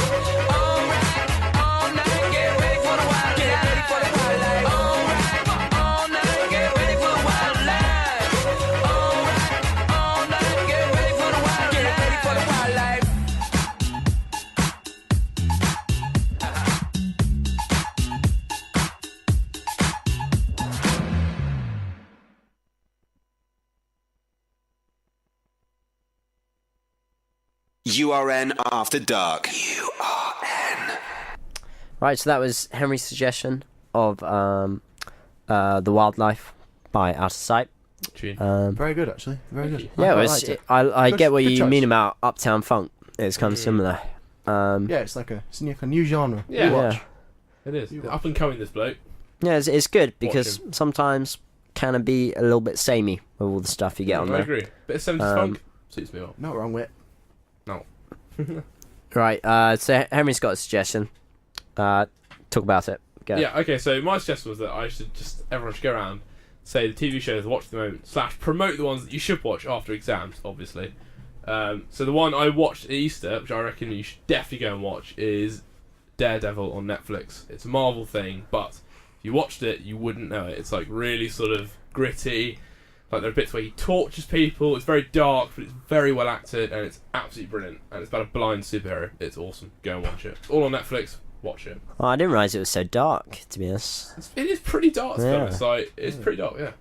All right, all night, get ready for the wildlife. Get ready for the wildlife. All right, all night, get ready for the wildlife. All right, all night, get ready for the wildlife. Get ready for the wildlife. URN After Dark. Right, so that was Henry's suggestion of The Wildlife by Out of Sight. Very good, actually. Very good. Yeah, liked it. I Good- get what good you choice. mean about Uptown Funk. It's kind of similar. Yeah, it's like a new genre. Yeah. You watch. It is. Up and coming, this bloke. Yeah, it's good because sometimes can it be a little bit samey with all the stuff you get on I there. agree. Bit of 70s funk suits me well. Not wrong with it. No. Right, so Henry's got a suggestion. Talk about it. Go. Yeah, okay, so my suggestion was that everyone should go around, say the TV shows watch at the moment, / promote the ones that you should watch after exams, obviously. So the one I watched at Easter, which I reckon you should definitely go and watch, is Daredevil on Netflix. It's a Marvel thing, but if you watched it, you wouldn't know it. It's like really sort of gritty, Like there are bits where he tortures people. It's very dark, but it's very well acted, and it's absolutely brilliant. And it's about a blind superhero. It's awesome. Go and watch it. It's all on Netflix. Watch it. Oh, I didn't realise it was so dark, to be honest. It is pretty dark, to be Yeah. honest. Like, it's pretty dark, yeah.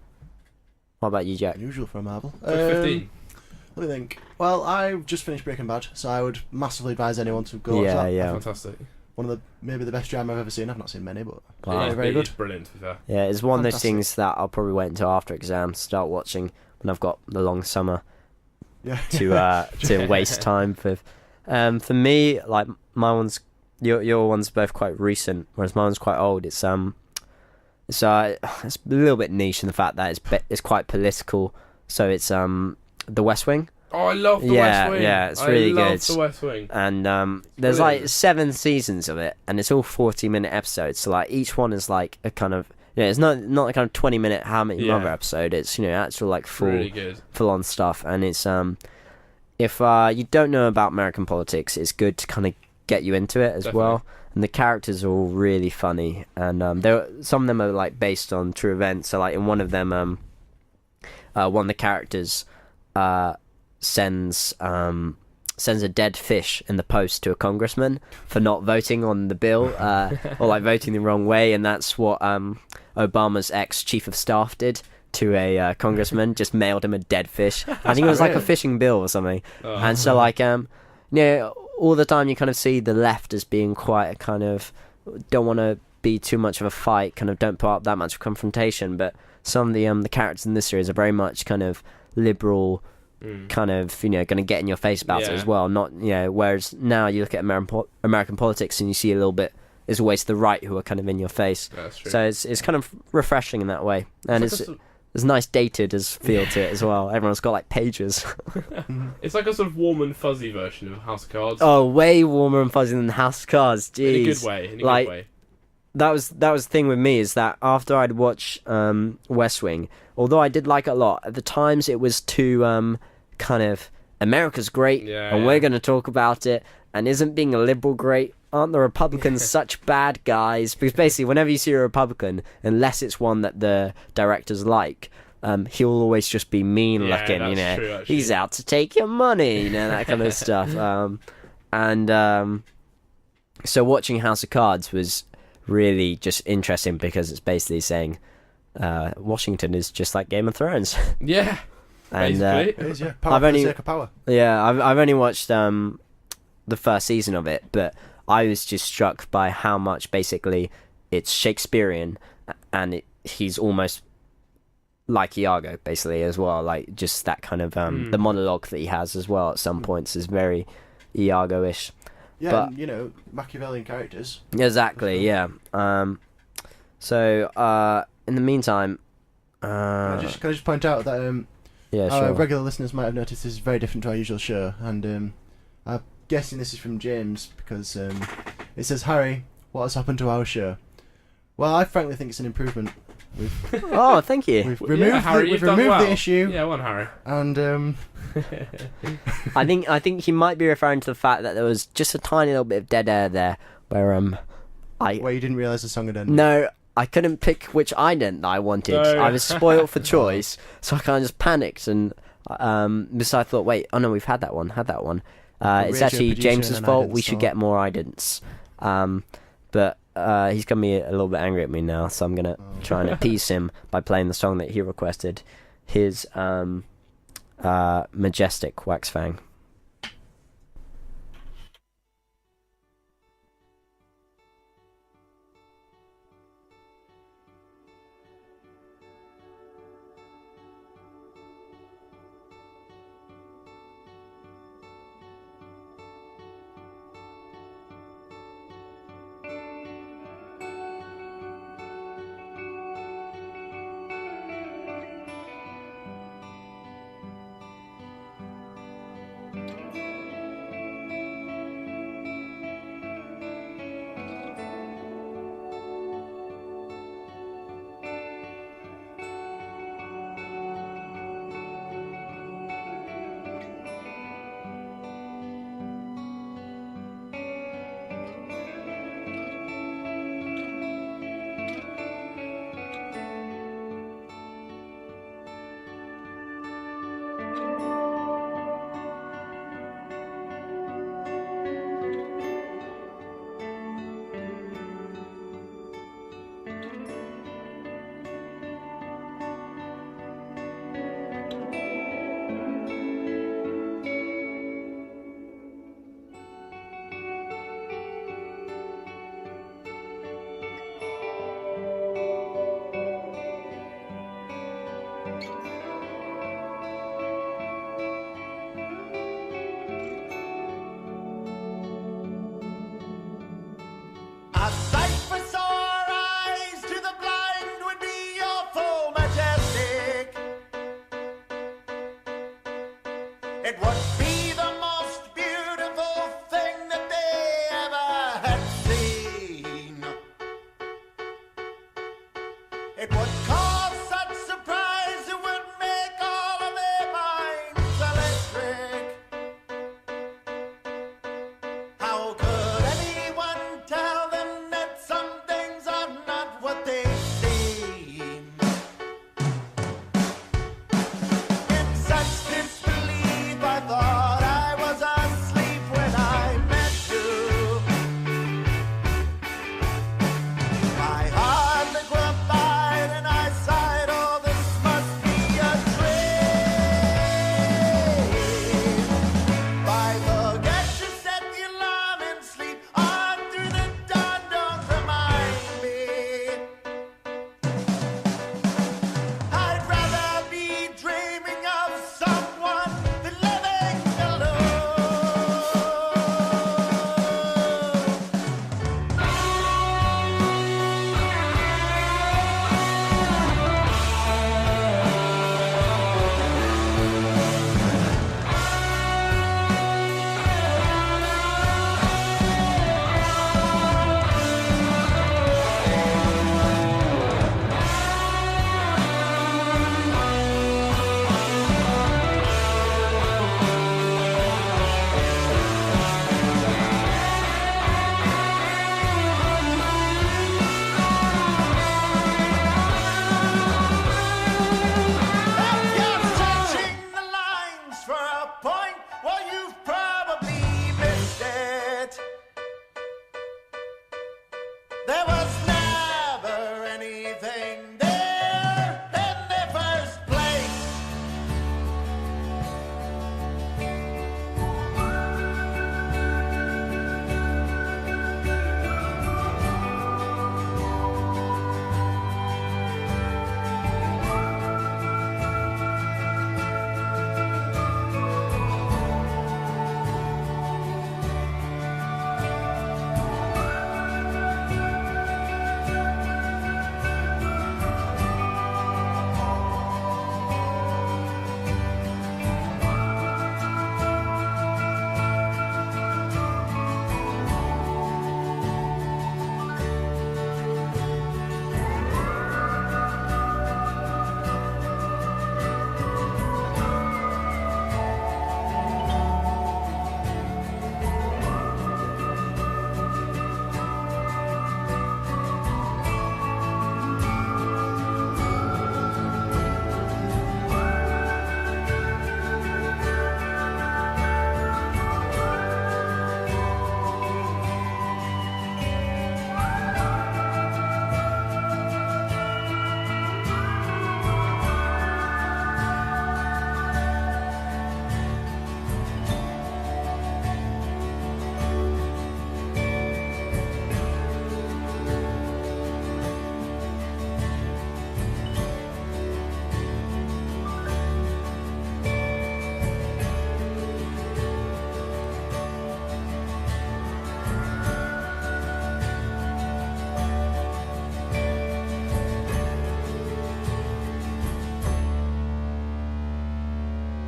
What about you, Jack? Unusual for a Marvel. It's like 15. Let me think. Well, I just finished Breaking Bad, so I would massively advise anyone to go watch Yeah, that. yeah. Fantastic. One of the maybe the best drama I've ever seen. I've not seen many, but Wow. very, very It good. is brilliant, to be fair. Yeah, it's one of those Fantastic. things that I'll probably wait until after exams to start watching when I've got the long summer Yeah. to waste time with. For me, like my one's your one's both quite recent, whereas my one's quite old. It's it's a little bit niche in the fact that it's quite political. So it's The West Wing. Oh, I love The West Wing. Yeah, it's really I love good. The West Wing. And there's brilliant. like 7 seasons of it, and it's all 40-minute episodes. So like each one is like a kind of it's not a kind of 20-minute How I Met Your Mother episode. It's actual like Really good. full on stuff, and it's if you don't know about American politics, it's good to kind of get you into it as well. And the characters are all really funny, and some of them are like based on true events. So like in one of them, one of the characters sends a dead fish in the post to a congressman for not voting on the bill or like voting the wrong way, and that's what Obama's ex-chief of staff did to a congressman. Just mailed him a dead fish. I think it was like a fishing bill or something. And so like all the time you kind of see the left as being quite a kind of don't want to be too much of a fight, kind of don't put up that much confrontation, but some of the characters in this series are very much kind of liberal, kind of going to get in your face about it as well. Not whereas now you look at American politics and you see a little bit. There's always the right who are kind of in your face. That's true. So it's kind of refreshing in that way, and it's nice dated as feel to it as well. Everyone's got like pages. It's like a sort of warm and fuzzy version of House of Cards. Oh, way warmer and fuzzy than House of Cards. Jeez. In a good way. In a like, good way. That was the thing with me, is that after I'd watched West Wing, although I did like it a lot, at the times it was too kind of America's great, and we're going to talk about it, and isn't being a liberal great? Aren't the Republicans such bad guys? Because basically, whenever you see a Republican, unless it's one that the directors like, he'll always just be mean looking. That's true, actually. He's out to take your money, that kind of stuff. So watching House of Cards was really just interesting because it's basically saying Washington is just like Game of Thrones. Yeah, and it is, yeah. Power for the sake of power. Yeah, I've only watched the first season of it, but I was just struck by how much basically it's Shakespearean, and he's almost like Iago basically as well. Like just that kind of the monologue that he has as well at some points is very Iago-ish. Yeah, but, and, Machiavellian characters. Exactly, yeah. So in the meantime, Can I just point out that yeah, our sure. regular listeners might have noticed this is very different to our usual show, and I'm guessing this is from James because it says, "Harry, what has happened to our show?" Well, I frankly think it's an improvement. Oh, thank you. We've removed, Harry, we've removed well. the issue. Yeah, one Harry. And I think he might be referring to the fact that there was just a tiny little bit of dead air there, where where you didn't realise the song had ended. No, I couldn't pick which ident that I wanted. No. I was spoiled for choice, so I kind of just panicked and because I thought, wait, oh no, we've had that one. It's actually producer James's and fault. idents, We should so- get more idents. But he's gonna be a little bit angry at me now, so I'm gonna try and appease him by playing the song that he requested, his Majestic Wax Fang. A sight for sore eyes to the blind would be your full majestic. It would be the most beautiful thing that they ever had seen. It would cause such surprise, it would make all of their minds electric. How could anyone tell them that some things are not what they seem? In such disbelief, I thought I was asleep when I met you. My heart liquefied and I sighed, oh, this must be a dream. By the guess you set the alarm and sleep on through the dawn, don't remind me. I'd rather be dreaming of someone than living alone. If you're searching the lines for a point, well, you've probably missed it. There was never anything there in the first place.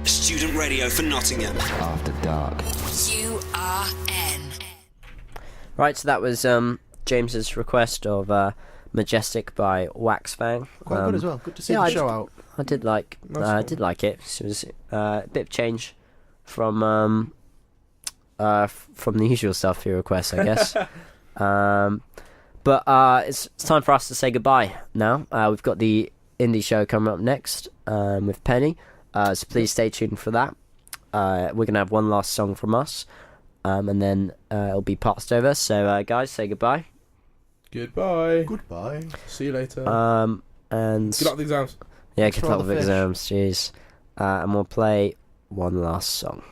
Student radio for Nottingham. After dark. URN. Right, so that was James's request of Majestic by Waxfang. Quite good as well. Good to see yeah, the show out. I did like Nice did like it. It was a bit of change from the usual stuff he requests, I guess. But it's time for us to say goodbye now. We've got the indie show coming up next with Penny. So please stay tuned for that. We're going to have one last song from us, and then it'll be passed over. So, guys, say goodbye. Goodbye. Goodbye. See you later. And good luck with the exams. Yeah, Thanks good for luck all with the fish. exams. Jeez. And we'll play one last song.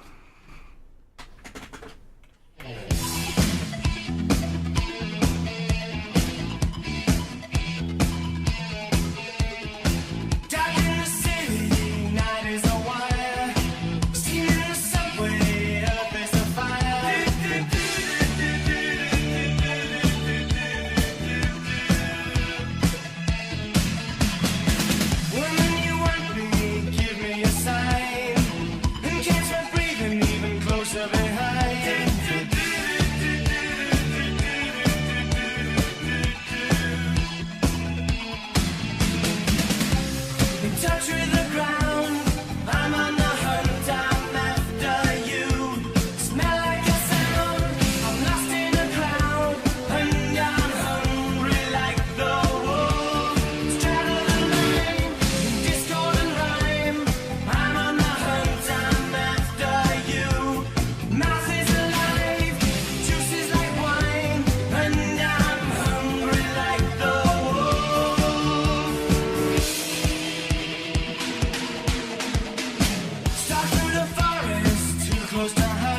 supposed to hurt.